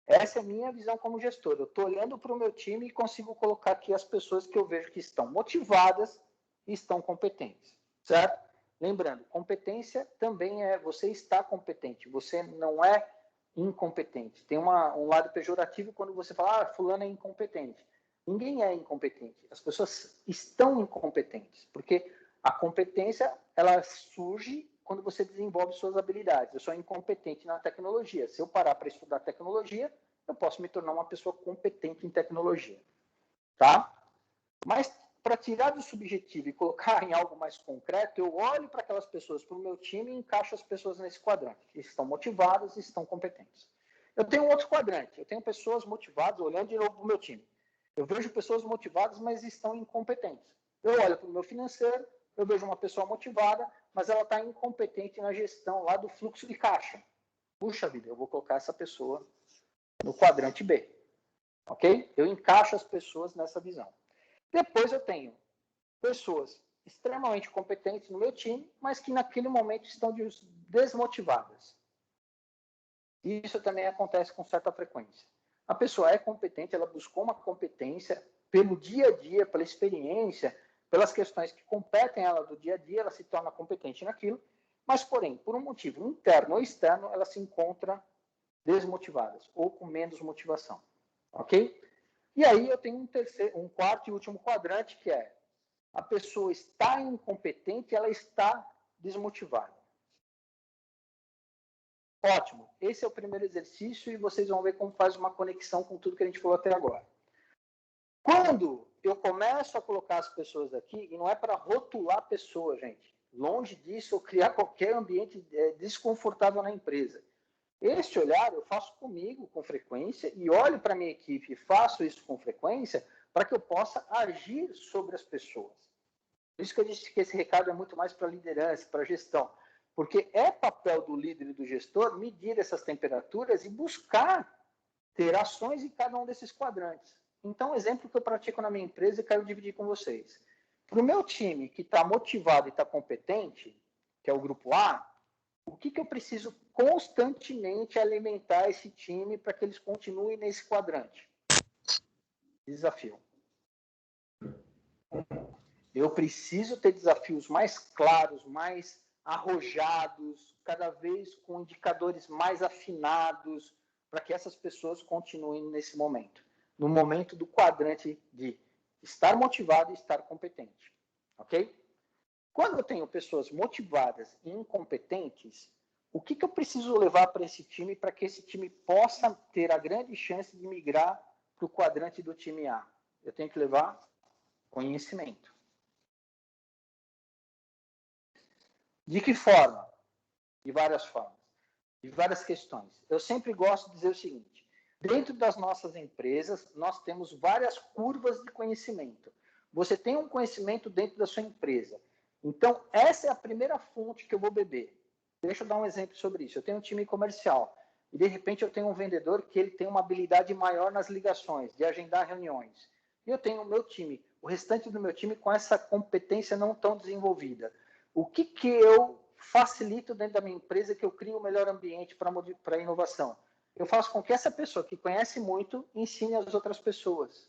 Speaker 1: Essa é a minha visão como gestor. Eu estou olhando para o meu time e consigo colocar aqui as pessoas que eu vejo que estão motivadas e estão competentes, certo? Lembrando, competência também é você está competente, você não é incompetente. Tem um lado pejorativo quando você fala, fulano é incompetente. Ninguém é incompetente. As pessoas estão incompetentes, porque a competência ela surge quando você desenvolve suas habilidades. Eu sou incompetente na tecnologia. Se eu parar para estudar tecnologia, eu posso me tornar uma pessoa competente em tecnologia. Tá? Mas, para tirar do subjetivo e colocar em algo mais concreto, eu olho para aquelas pessoas, para o meu time, e encaixo as pessoas nesse quadrante, que estão motivadas e estão competentes. Eu tenho outro quadrante, eu tenho pessoas motivadas, olhando de novo para o meu time. Eu vejo pessoas motivadas, mas estão incompetentes. Eu olho para o meu financeiro, eu vejo uma pessoa motivada, mas ela está incompetente na gestão lá do fluxo de caixa. Puxa vida, eu vou colocar essa pessoa no quadrante B. Ok? Eu encaixo as pessoas nessa visão. Depois eu tenho pessoas extremamente competentes no meu time, mas que naquele momento estão desmotivadas. Isso também acontece com certa frequência. A pessoa é competente, ela buscou uma competência pelo dia a dia, pela experiência, pelas questões que competem ela do dia a dia, ela se torna competente naquilo, mas, porém, por um motivo interno ou externo, ela se encontra desmotivadas ou com menos motivação. Ok? E aí eu tenho um quarto e último quadrante, que é a pessoa está incompetente, ela está desmotivada. Ótimo. Esse é o primeiro exercício e vocês vão ver como faz uma conexão com tudo que a gente falou até agora. Quando eu começo a colocar as pessoas aqui, e não é para rotular a pessoa, gente, longe disso, ou criar qualquer ambiente desconfortável na empresa. Este olhar eu faço comigo com frequência e olho para a minha equipe e faço isso com frequência para que eu possa agir sobre as pessoas. Por isso que eu disse que esse recado é muito mais para a liderança, para a gestão. Porque é papel do líder e do gestor medir essas temperaturas e buscar ter ações em cada um desses quadrantes. Então, um exemplo que eu pratico na minha empresa e quero dividir com vocês. Para o meu time que está motivado e está competente, que é o grupo A, o que eu preciso constantemente alimentar esse time para que eles continuem nesse quadrante? Desafio. Eu preciso ter desafios mais claros, mais arrojados, cada vez com indicadores mais afinados, para que essas pessoas continuem nesse momento. No momento do quadrante de estar motivado e estar competente. Ok? Quando eu tenho pessoas motivadas e incompetentes, o que eu preciso levar para esse time para que esse time possa ter a grande chance de migrar para o quadrante do time A? Eu tenho que levar conhecimento. De que forma? De várias formas. De várias questões. Eu sempre gosto de dizer o seguinte: dentro das nossas empresas, nós temos várias curvas de conhecimento. Você tem um conhecimento dentro da sua empresa. Então, essa é a primeira fonte que eu vou beber. Deixa eu dar um exemplo sobre isso. Eu tenho um time comercial e, de repente, eu tenho um vendedor que ele tem uma habilidade maior nas ligações, de agendar reuniões. E eu tenho o meu time, o restante do meu time com essa competência não tão desenvolvida. O que eu facilito dentro da minha empresa, que eu crio o melhor ambiente para a inovação? Eu faço com que essa pessoa que conhece muito ensine as outras pessoas.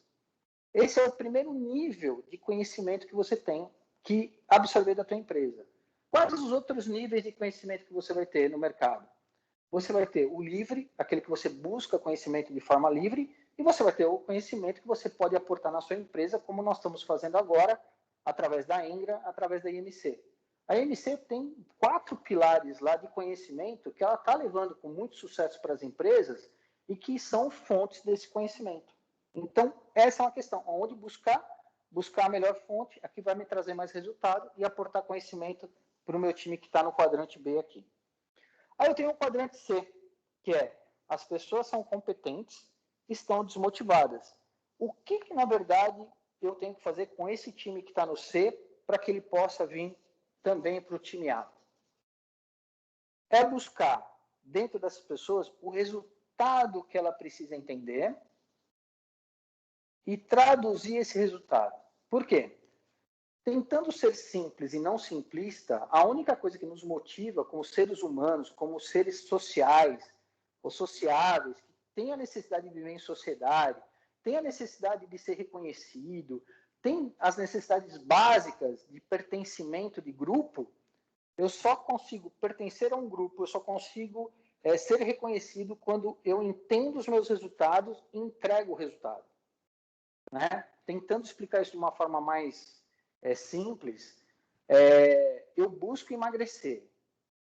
Speaker 1: Esse é o primeiro nível de conhecimento que você tem que absorver da tua empresa. Quais os outros níveis de conhecimento que você vai ter no mercado? Você vai ter o livre, aquele que você busca conhecimento de forma livre, e você vai ter o conhecimento que você pode aportar na sua empresa, como nós estamos fazendo agora, através da Engra, através da IMC. A IMC tem 4 pilares lá de conhecimento que ela está levando com muito sucesso para as empresas e que são fontes desse conhecimento. Então, essa é uma questão. Onde buscar a melhor fonte, aqui vai me trazer mais resultado e aportar conhecimento para o meu time que está no quadrante B aqui. Aí eu tenho o quadrante C, que é as pessoas são competentes, estão desmotivadas. O que na verdade, eu tenho que fazer com esse time que está no C para que ele possa vir também para o time A? É buscar, dentro dessas pessoas, o resultado que ela precisa entender e traduzir esse resultado. Por quê? Tentando ser simples e não simplista, a única coisa que nos motiva como seres humanos, como seres sociais ou sociáveis, que têm a necessidade de viver em sociedade, têm a necessidade de ser reconhecido, tem as necessidades básicas de pertencimento de grupo, eu só consigo pertencer a um grupo, eu só consigo ser reconhecido quando eu entendo os meus resultados e entrego o resultado. Né? Tentando explicar isso de uma forma mais simples, eu busco emagrecer.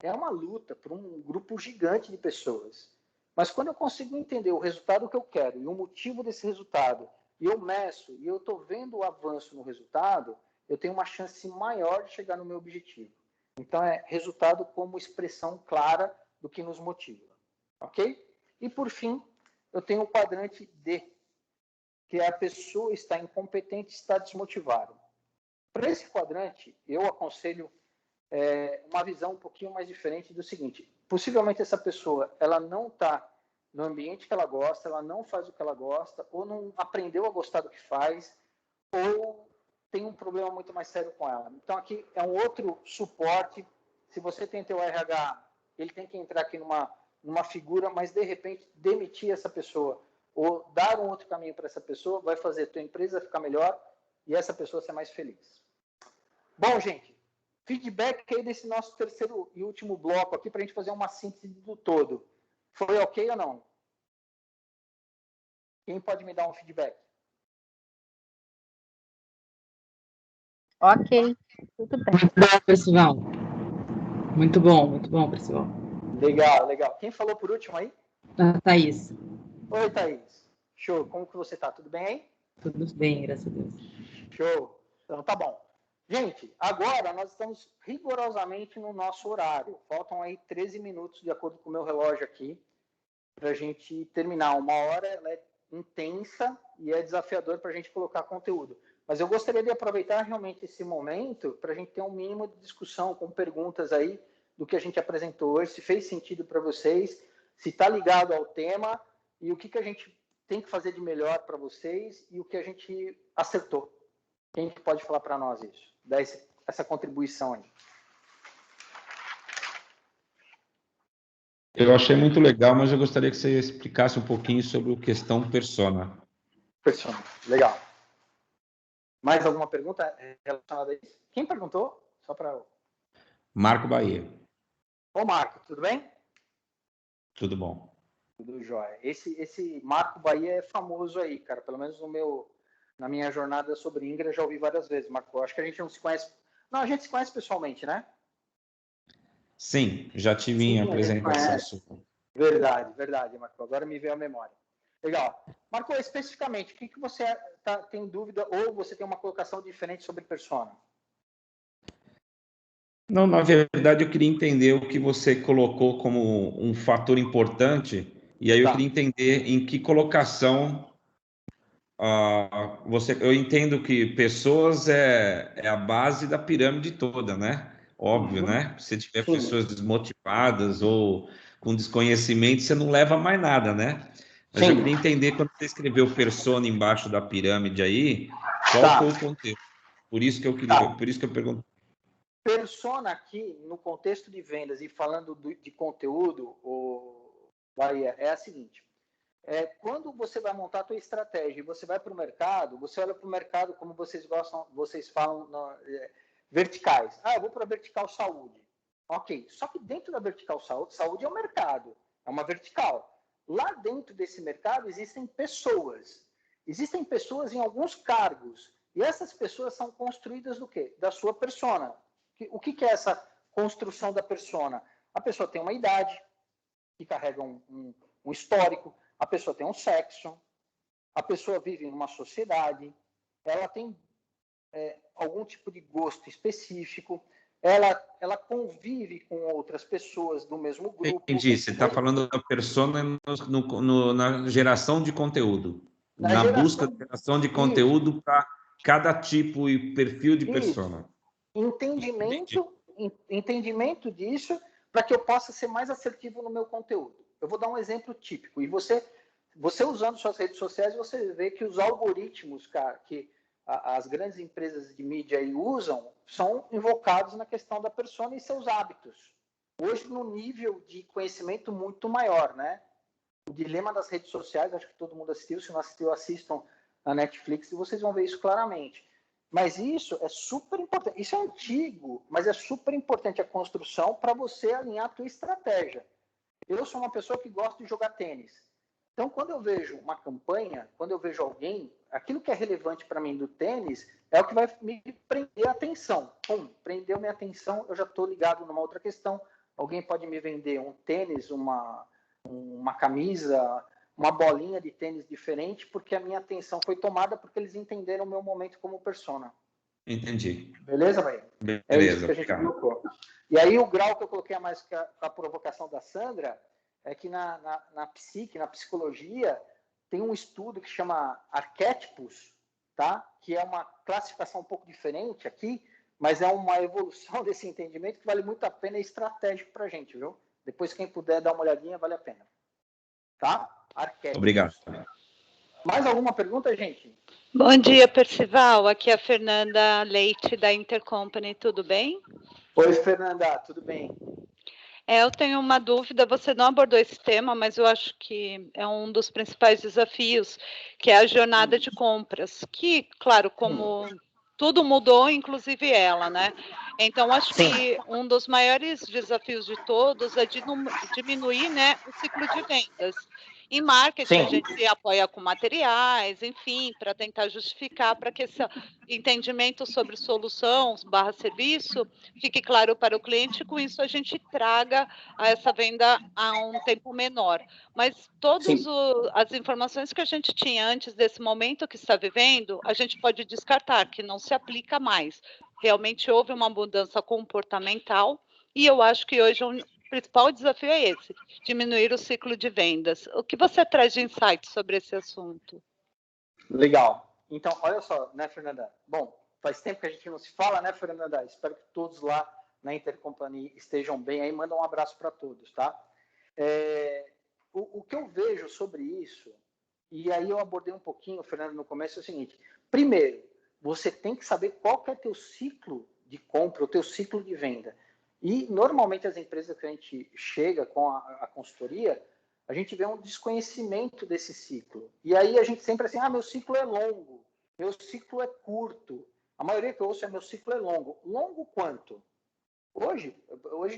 Speaker 1: É uma luta para um grupo gigante de pessoas. Mas quando eu consigo entender o resultado que eu quero e o motivo desse resultado e eu meço, e eu estou vendo o avanço no resultado, eu tenho uma chance maior de chegar no meu objetivo. Então, é resultado como expressão clara do que nos motiva. Ok? E, por fim, eu tenho o quadrante D, que é a pessoa está incompetente, está desmotivada. Para esse quadrante, eu aconselho uma visão um pouquinho mais diferente do seguinte: possivelmente essa pessoa ela não está no ambiente que ela gosta, ela não faz o que ela gosta, ou não aprendeu a gostar do que faz, ou tem um problema muito mais sério com ela. Então, aqui é um outro suporte. Se você tem teu RH, ele tem que entrar aqui numa figura, mas, de repente, demitir essa pessoa ou dar um outro caminho para essa pessoa vai fazer a tua empresa ficar melhor e essa pessoa ser mais feliz. Bom, gente, feedback aí desse nosso terceiro e último bloco aqui para a gente fazer uma síntese do todo. Foi ok ou não? Quem pode me dar um feedback?
Speaker 3: Ok, tudo bem.
Speaker 4: Muito bom, Percival. Muito bom, Percival.
Speaker 1: Legal, legal. Quem falou por último aí?
Speaker 4: A Thaís.
Speaker 1: Oi, Thaís. Show. Como que você tá? Tudo bem aí?
Speaker 4: Tudo bem, graças a Deus.
Speaker 1: Show. Então, tá bom. Gente, agora nós estamos rigorosamente no nosso horário. Faltam aí 13 minutos, de acordo com o meu relógio aqui, para a gente terminar. Uma hora ela é intensa e é desafiador para a gente colocar conteúdo. Mas eu gostaria de aproveitar realmente esse momento para a gente ter um mínimo de discussão com perguntas aí do que a gente apresentou hoje, se fez sentido para vocês, se está ligado ao tema e o que a gente tem que fazer de melhor para vocês e o que a gente acertou. Quem pode falar para nós isso? Dar essa contribuição aí.
Speaker 6: Eu achei muito legal, mas eu gostaria que você explicasse um pouquinho sobre a questão persona.
Speaker 1: Persona, legal. Mais alguma pergunta relacionada a isso? Quem perguntou? Só para...
Speaker 6: Marco Bahia.
Speaker 1: Ô, Marco, tudo bem?
Speaker 6: Tudo bom.
Speaker 1: Tudo jóia. Esse Marco Bahia é famoso aí, cara. Pelo menos na minha jornada sobre Ingra, já ouvi várias vezes, Marco. Acho que a gente não se conhece... Não, a gente se conhece pessoalmente, né?
Speaker 6: Sim, já tive em apresentação.
Speaker 1: Verdade, Marco. Agora me veio a memória. Legal. Marco, especificamente, o que você tem dúvida ou você tem uma colocação diferente sobre persona?
Speaker 6: Não, na verdade, eu queria entender o que você colocou como um fator importante, e aí eu queria entender em que colocação eu entendo que pessoas é a base da pirâmide toda, né? Óbvio, né? Se tiver pessoas desmotivadas ou com desconhecimento, você não leva mais nada, né? Mas eu queria entender, quando você escreveu persona embaixo da pirâmide aí, qual foi o contexto? Por isso que eu queria, por isso que eu pergunto.
Speaker 1: Persona aqui, no contexto de vendas e falando de conteúdo, Bahia, é a seguinte. Quando você vai montar a tua estratégia e você vai para o mercado, você olha para o mercado como vocês falam verticais. Eu vou para a vertical saúde. Ok, só que dentro da vertical saúde é um mercado, é uma vertical. Lá dentro desse mercado existem pessoas. Existem pessoas em alguns cargos. E essas pessoas são construídas do quê? Da sua persona. O que é essa construção da persona? A pessoa tem uma idade, que carrega um histórico, a pessoa tem um sexo, a pessoa vive em uma sociedade, ela tem algum tipo de gosto específico, ela convive com outras pessoas do mesmo grupo.
Speaker 6: Entendi, você está falando da persona na geração de conteúdo, na busca de geração de conteúdo para cada tipo e perfil de persona.
Speaker 1: Entendimento disso para que eu possa ser mais assertivo no meu conteúdo. Eu vou dar um exemplo típico. E você usando suas redes sociais, você vê que os algoritmos, cara, que as grandes empresas de mídia aí usam, são invocados na questão da persona e seus hábitos. Hoje, no nível de conhecimento muito maior, né? O dilema das redes sociais, acho que todo mundo assistiu. Se não assistiu, assistam na Netflix e vocês vão ver isso claramente. Mas isso é super importante. Isso é antigo, mas é super importante a construção para você alinhar a tua estratégia. Eu sou uma pessoa que gosta de jogar tênis. Então, quando eu vejo uma campanha, quando eu vejo alguém, aquilo que é relevante para mim do tênis é o que vai me prender a atenção. Prendeu minha atenção, eu já estou ligado numa outra questão. Alguém pode me vender um tênis, uma camisa, uma bolinha de tênis diferente, porque a minha atenção foi tomada porque eles entenderam o meu momento como persona.
Speaker 6: Entendi.
Speaker 1: Beleza, Bahia?
Speaker 6: Beleza,
Speaker 1: é isso que a gente colocou. E aí o grau que eu coloquei a mais com a provocação da Sandra é que na psicologia, tem um estudo que chama arquétipos, tá? Que é uma classificação um pouco diferente aqui, mas é uma evolução desse entendimento que vale muito a pena e é estratégico para a gente, viu? Depois, quem puder dar uma olhadinha, vale a pena. Tá? Arquétipos.
Speaker 6: Obrigado.
Speaker 1: Mais alguma pergunta, gente?
Speaker 7: Bom dia, Percival. Aqui é a Fernanda Leite, da Intercompany. Tudo bem?
Speaker 1: Oi, Fernanda. Tudo bem?
Speaker 7: Eu tenho uma dúvida. Você não abordou esse tema, mas eu acho que é um dos principais desafios, que é a jornada de compras. Que, claro, como tudo mudou, inclusive ela, né? Então, acho que um dos maiores desafios de todos é diminuir, né, o ciclo de vendas. Em marketing, a gente se apoia com materiais, enfim, para tentar justificar, para que esse entendimento sobre solução / serviço fique claro para o cliente, e com isso a gente traga essa venda a um tempo menor. Mas todas as informações que a gente tinha antes desse momento que está vivendo, a gente pode descartar, que não se aplica mais. Realmente houve uma mudança comportamental, e eu acho que hoje o principal desafio é esse, diminuir o ciclo de vendas. O que você traz de insight sobre esse assunto?
Speaker 1: Legal. Então, olha só, né, Fernanda? Bom, faz tempo que a gente não se fala, né, Fernanda? Espero que todos lá na Intercompany estejam bem aí. Manda um abraço para todos, tá? O que eu vejo sobre isso, e aí eu abordei um pouquinho, Fernanda, no começo, é o seguinte. Primeiro, você tem que saber qual que é o teu ciclo de compra, o teu ciclo de venda. E, normalmente, as empresas que a gente chega com a consultoria, a gente vê um desconhecimento desse ciclo. E aí a gente sempre assim, meu ciclo é longo, meu ciclo é curto. A maioria que eu ouço é meu ciclo é longo. Longo quanto? Hoje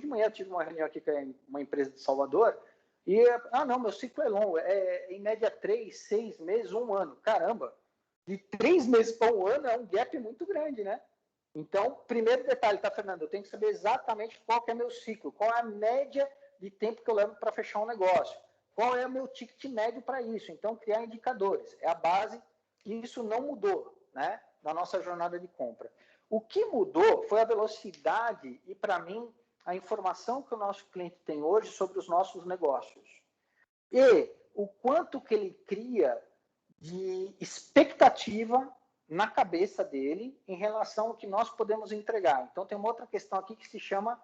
Speaker 1: de manhã eu tive uma reunião aqui com uma empresa de Salvador e, não, meu ciclo é longo, é em média 3, 6 meses, 1 ano. Caramba, de 3 meses para 1 ano é um gap muito grande, né? Então, primeiro detalhe, tá, Fernando? Eu tenho que saber exatamente qual que é meu ciclo, qual é a média de tempo que eu levo para fechar um negócio, qual é o meu ticket médio para isso. Então, criar indicadores. É a base, e isso não mudou, né, na nossa jornada de compra. O que mudou foi a velocidade e, para mim, a informação que o nosso cliente tem hoje sobre os nossos negócios. E o quanto que ele cria de expectativa na cabeça dele em relação ao que nós podemos entregar. Então, tem uma outra questão aqui que se chama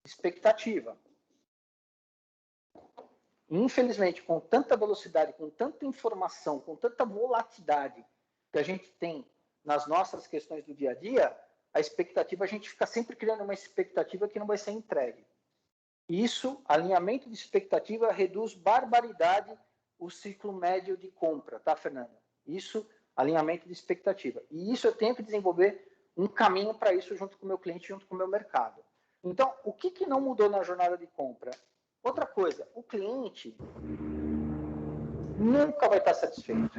Speaker 1: expectativa. Infelizmente, com tanta velocidade, com tanta informação, com tanta volatilidade que a gente tem nas nossas questões do dia a dia, a expectativa, a gente fica sempre criando uma expectativa que não vai ser entregue. Isso, alinhamento de expectativa, reduz barbaridade o ciclo médio de compra, tá, Fernanda? Isso, alinhamento de expectativa. E isso eu tenho que desenvolver um caminho para isso junto com o meu cliente, junto com o meu mercado. Então, o que não mudou na jornada de compra? Outra coisa, o cliente nunca vai estar satisfeito.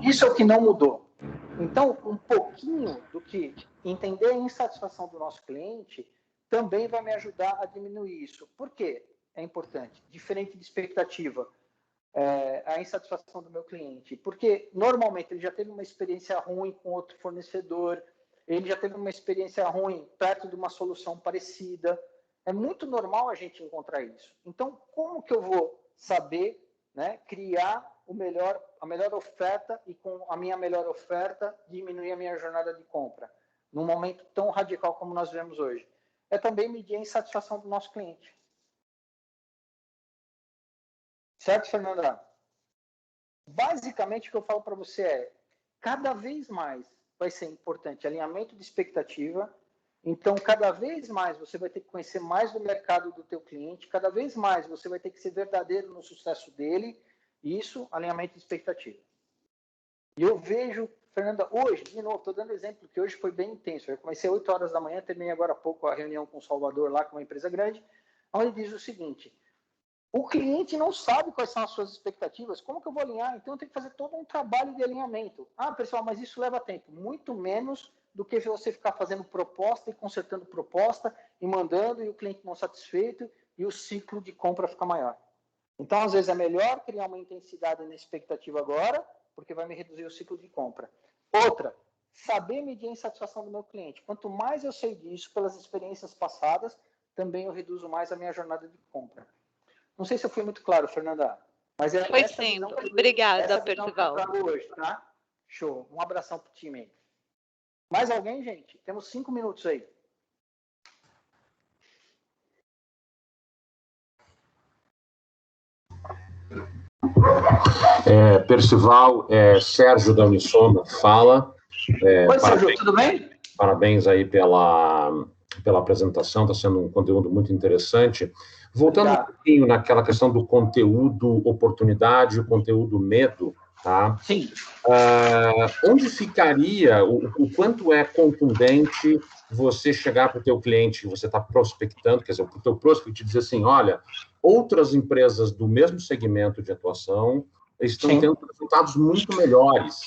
Speaker 1: Isso é o que não mudou. Então, um pouquinho do que entender a insatisfação do nosso cliente também vai me ajudar a diminuir isso. Por quê? É importante. Diferente de expectativa, a insatisfação do meu cliente. Porque, normalmente, ele já teve uma experiência ruim com outro fornecedor, ele já teve uma experiência ruim perto de uma solução parecida. É muito normal a gente encontrar isso. Então, como que eu vou saber, né, criar a melhor oferta e, com a minha melhor oferta, diminuir a minha jornada de compra? Num momento tão radical como nós vemos hoje. É também medir a insatisfação do nosso cliente. Certo, Fernanda? Basicamente, o que eu falo para você é, cada vez mais vai ser importante alinhamento de expectativa. Então, cada vez mais você vai ter que conhecer mais do mercado do teu cliente, cada vez mais você vai ter que ser verdadeiro no sucesso dele. Isso, alinhamento de expectativa. E eu vejo, Fernanda, hoje, de novo, estou dando exemplo que hoje foi bem intenso. Eu comecei às 8 horas da manhã, terminei agora há pouco a reunião com o Salvador, lá com uma empresa grande, onde diz o seguinte: o cliente não sabe quais são as suas expectativas, como que eu vou alinhar? Então eu tenho que fazer todo um trabalho de alinhamento. Pessoal, mas isso leva tempo. Muito menos do que você ficar fazendo proposta e consertando proposta e mandando e o cliente não satisfeito e o ciclo de compra fica maior. Então, às vezes, é melhor criar uma intensidade na expectativa agora, porque vai me reduzir o ciclo de compra. Outra, saber medir a insatisfação do meu cliente. Quanto mais eu sei disso pelas experiências passadas, também eu reduzo mais a minha jornada de compra. Não sei se eu fui muito claro, Fernanda, mas é
Speaker 7: Foi
Speaker 1: essa
Speaker 7: sim.
Speaker 1: visão que
Speaker 7: Obrigada,
Speaker 1: que eu
Speaker 7: Percival.
Speaker 1: trago hoje, tá? Show. Um abração pro time aí. Mais alguém, gente? Temos 5 minutos aí.
Speaker 8: Percival, Sérgio da Unisoma fala.
Speaker 1: Oi, Sérgio, tudo bem?
Speaker 8: Parabéns aí pela apresentação, está sendo um conteúdo muito interessante. Voltando um pouquinho naquela questão do conteúdo oportunidade, o conteúdo medo, tá?
Speaker 1: Sim.
Speaker 8: Onde ficaria, o quanto é contundente você chegar para o teu cliente que você está prospectando, quer dizer, para o teu prospect dizer assim, olha, outras empresas do mesmo segmento de atuação estão tendo resultados muito melhores.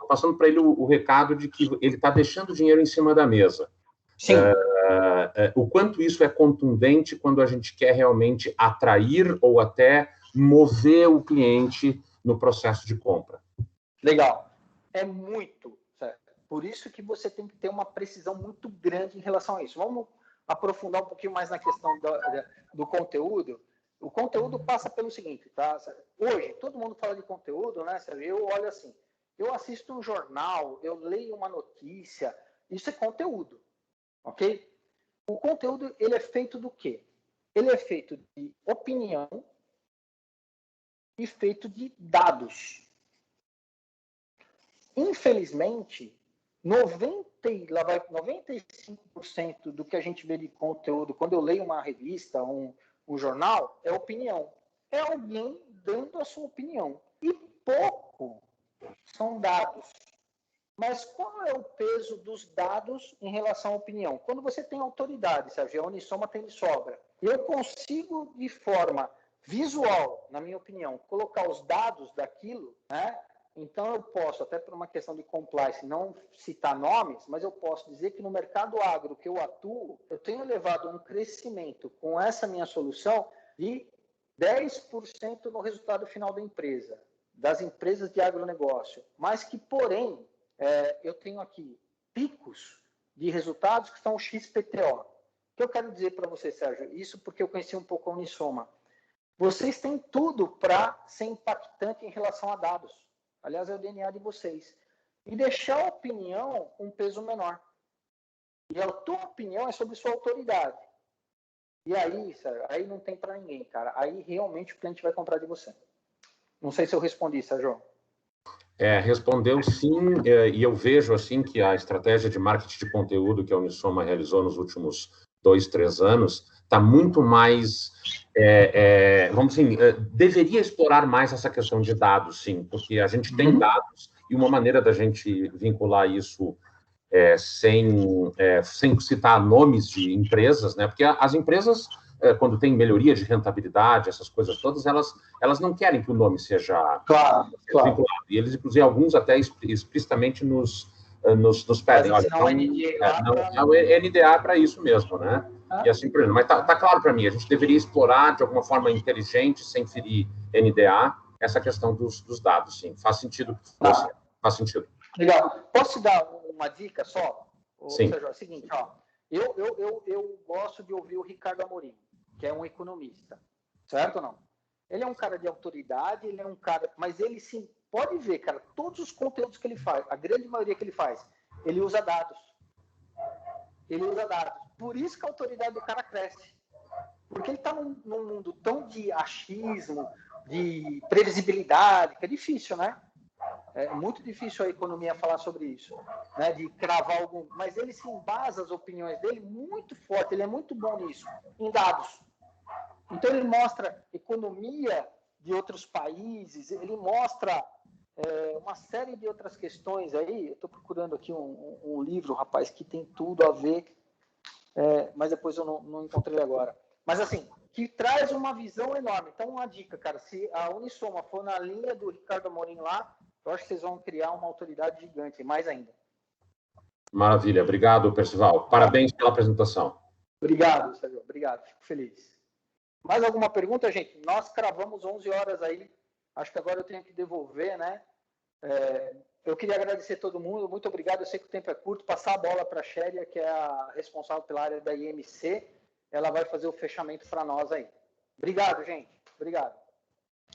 Speaker 8: Passando para ele o recado de que ele está deixando dinheiro em cima da mesa.
Speaker 1: Sim.
Speaker 8: O quanto isso é contundente quando a gente quer realmente atrair ou até mover o cliente no processo de compra.
Speaker 1: Legal. É muito, certo? Por isso que você tem que ter uma precisão muito grande em relação a isso. Vamos aprofundar um pouquinho mais na questão do conteúdo. O conteúdo passa pelo seguinte, tá? Hoje, todo mundo fala de conteúdo, né? Eu olho assim, eu assisto um jornal, eu leio uma notícia, isso é conteúdo, ok? O conteúdo, ele é feito do quê? Ele é feito de opinião e feito de dados. Infelizmente, 95% do que a gente vê de conteúdo, quando eu leio uma revista, um jornal, é opinião. É alguém dando a sua opinião. E pouco são dados. Mas qual é o peso dos dados em relação à opinião? Quando você tem autoridade, Sérgio, a Unisoma tem de sobra. Eu consigo, de forma visual, na minha opinião, colocar os dados daquilo, né? Então, eu posso, até por uma questão de compliance, não citar nomes, mas eu posso dizer que no mercado agro que eu atuo, eu tenho levado um crescimento com essa minha solução de 10% no resultado final da empresa, das empresas de agronegócio, mas que, porém, eu tenho aqui picos de resultados que são o XPTO. O que eu quero dizer para você, Sérgio? Isso porque eu conheci um pouco a Unisoma. Vocês têm tudo para ser impactante em relação a dados. Aliás, é o DNA de vocês. E deixar a opinião um peso menor. E a tua opinião é sobre sua autoridade. E aí, Sérgio, aí não tem para ninguém, cara. Aí realmente o cliente vai comprar de você. Não sei se eu respondi, Sérgio.
Speaker 8: Respondeu sim, e eu vejo assim que a estratégia de marketing de conteúdo que a Unisoma realizou nos últimos 2, 3 anos está muito mais, vamos assim, deveria explorar mais essa questão de dados, sim, porque a gente tem dados e uma maneira da gente vincular isso sem citar nomes de empresas, né? Porque as empresas, quando tem melhoria de rentabilidade, essas coisas todas, elas não querem que o nome seja vinculado. E eles, inclusive, alguns até explicitamente nos pedem. Olha, não é NDA para isso mesmo, né? E assim por exemplo. Mas tá claro para mim, a gente deveria explorar de alguma forma inteligente, sem ferir NDA, essa questão dos dados, sim. Faz sentido. Faz sentido.
Speaker 1: Legal. Posso te dar uma dica só?
Speaker 8: Sim.
Speaker 1: Sérgio, é o seguinte, ó. Eu gosto de ouvir o Ricardo Amorim, que é um economista, certo ou não? Ele é um cara de autoridade, ele é um cara... Mas ele, sim, pode ver, cara, todos os conteúdos que ele faz, a grande maioria que ele faz, ele usa dados. Ele usa dados. Por isso que a autoridade do cara cresce. Porque ele está num mundo tão de achismo, de previsibilidade, que é difícil, né? É muito difícil a economia falar sobre isso, né? De cravar algum... Mas ele se embasa as opiniões dele muito forte, ele é muito bom nisso, em dados. Então, ele mostra economia de outros países, ele mostra uma série de outras questões aí. Eu estou procurando aqui um livro, rapaz, que tem tudo a ver, mas depois eu não encontrei agora. Mas, assim, que traz uma visão enorme. Então, uma dica, cara, se a Unisoma for na linha do Ricardo Amorim lá, eu acho que vocês vão criar uma autoridade gigante, mais ainda.
Speaker 8: Maravilha. Obrigado, Percival. Parabéns pela apresentação.
Speaker 1: Obrigado, Sérgio. Obrigado. Fico feliz. Mais alguma pergunta, gente? Nós cravamos 11 horas aí. Acho que agora eu tenho que devolver, né? Eu queria agradecer a todo mundo. Muito obrigado. Eu sei que o tempo é curto. Passar a bola para a Xéria, que é a responsável pela área da IMC. Ela vai fazer o fechamento para nós aí. Obrigado, gente. Obrigado.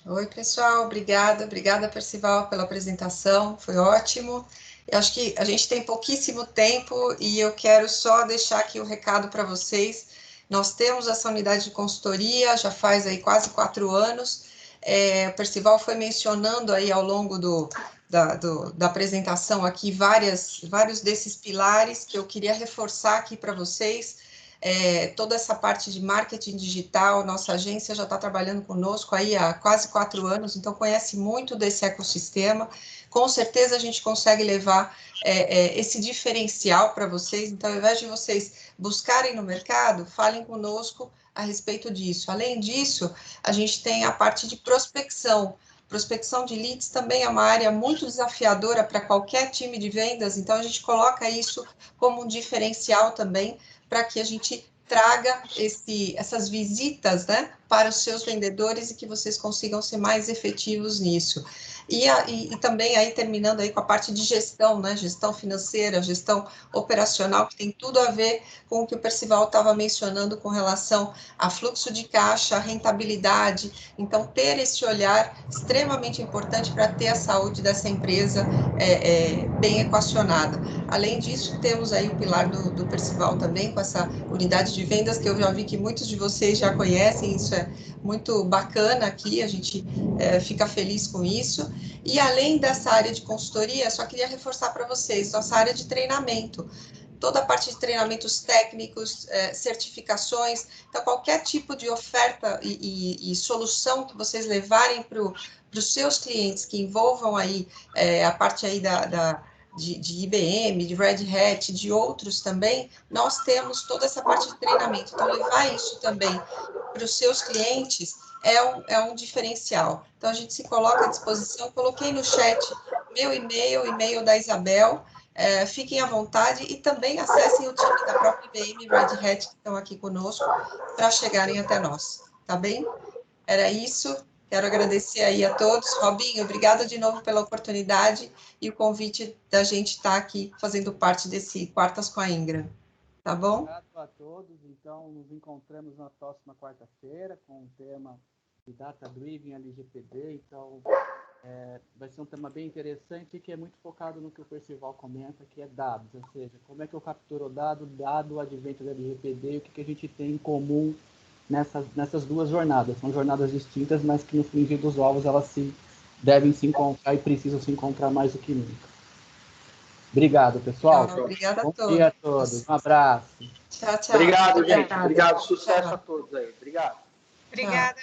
Speaker 2: Oi, pessoal. Obrigada, Percival, pela apresentação. Foi ótimo. Eu acho que a gente tem pouquíssimo tempo e eu quero só deixar aqui o recado para vocês. Nós temos essa unidade de consultoria, já faz aí quase 4 anos. O Percival foi mencionando aí ao longo da apresentação aqui vários desses pilares que eu queria reforçar aqui para vocês. Toda essa parte de marketing digital, nossa agência já está trabalhando conosco aí há quase 4 anos, então conhece muito desse ecossistema. Com certeza a gente consegue levar esse diferencial para vocês, então ao invés de vocês buscarem no mercado, falem conosco a respeito disso. Além disso, a gente tem a parte de prospecção. Prospecção de leads também é uma área muito desafiadora para qualquer time de vendas, então a gente coloca isso como um diferencial também, para que a gente traga essas visitas, né, para os seus vendedores e que vocês consigam ser mais efetivos nisso. E também aí, terminando aí com a parte de gestão, né, gestão financeira, gestão operacional, que tem tudo a ver com o que o Percival estava mencionando com relação a fluxo de caixa, rentabilidade. Então, ter esse olhar extremamente importante para ter a saúde dessa empresa bem equacionada. Além disso, temos aí o pilar do Percival também, com essa unidade de vendas, que eu já vi que muitos de vocês já conhecem, isso é muito bacana aqui, a gente fica feliz com isso. E além dessa área de consultoria, só queria reforçar para vocês, nossa área de treinamento, toda a parte de treinamentos técnicos, certificações, então qualquer tipo de oferta e solução que vocês levarem para os seus clientes, que envolvam aí a parte aí de IBM, de Red Hat, de outros também, nós temos toda essa parte de treinamento. Então, levar isso também para os seus clientes é um diferencial. Então, a gente se coloca à disposição. Coloquei no chat meu e-mail, o e-mail da Isabel. Fiquem à vontade e também acessem o time da própria IBM e Red Hat, que estão aqui conosco, para chegarem até nós. Tá bem? Era isso. Quero agradecer aí a todos. Robinho, obrigada de novo pela oportunidade e o convite da gente estar aqui fazendo parte desse Quartas com a Ingram. Tá bom?
Speaker 9: Obrigado a todos. Então, nos encontramos na próxima quarta-feira com o tema de Data Driven LGPD. Então, vai ser um tema bem interessante e que é muito focado no que o Percival comenta, que é dados. Ou seja, como é que eu capturo o dado o advento da LGPD e o que a gente tem em comum nessas duas jornadas. São jornadas distintas, mas que no frigir dos ovos elas devem se encontrar e precisam se encontrar mais do que nunca. Obrigado, pessoal.
Speaker 2: Obrigada a todos.
Speaker 9: Bom dia a todos. Um abraço.
Speaker 2: Tchau, tchau.
Speaker 1: Obrigado, gente. Obrigado. Sucesso a todos aí. Obrigado.
Speaker 5: Obrigada.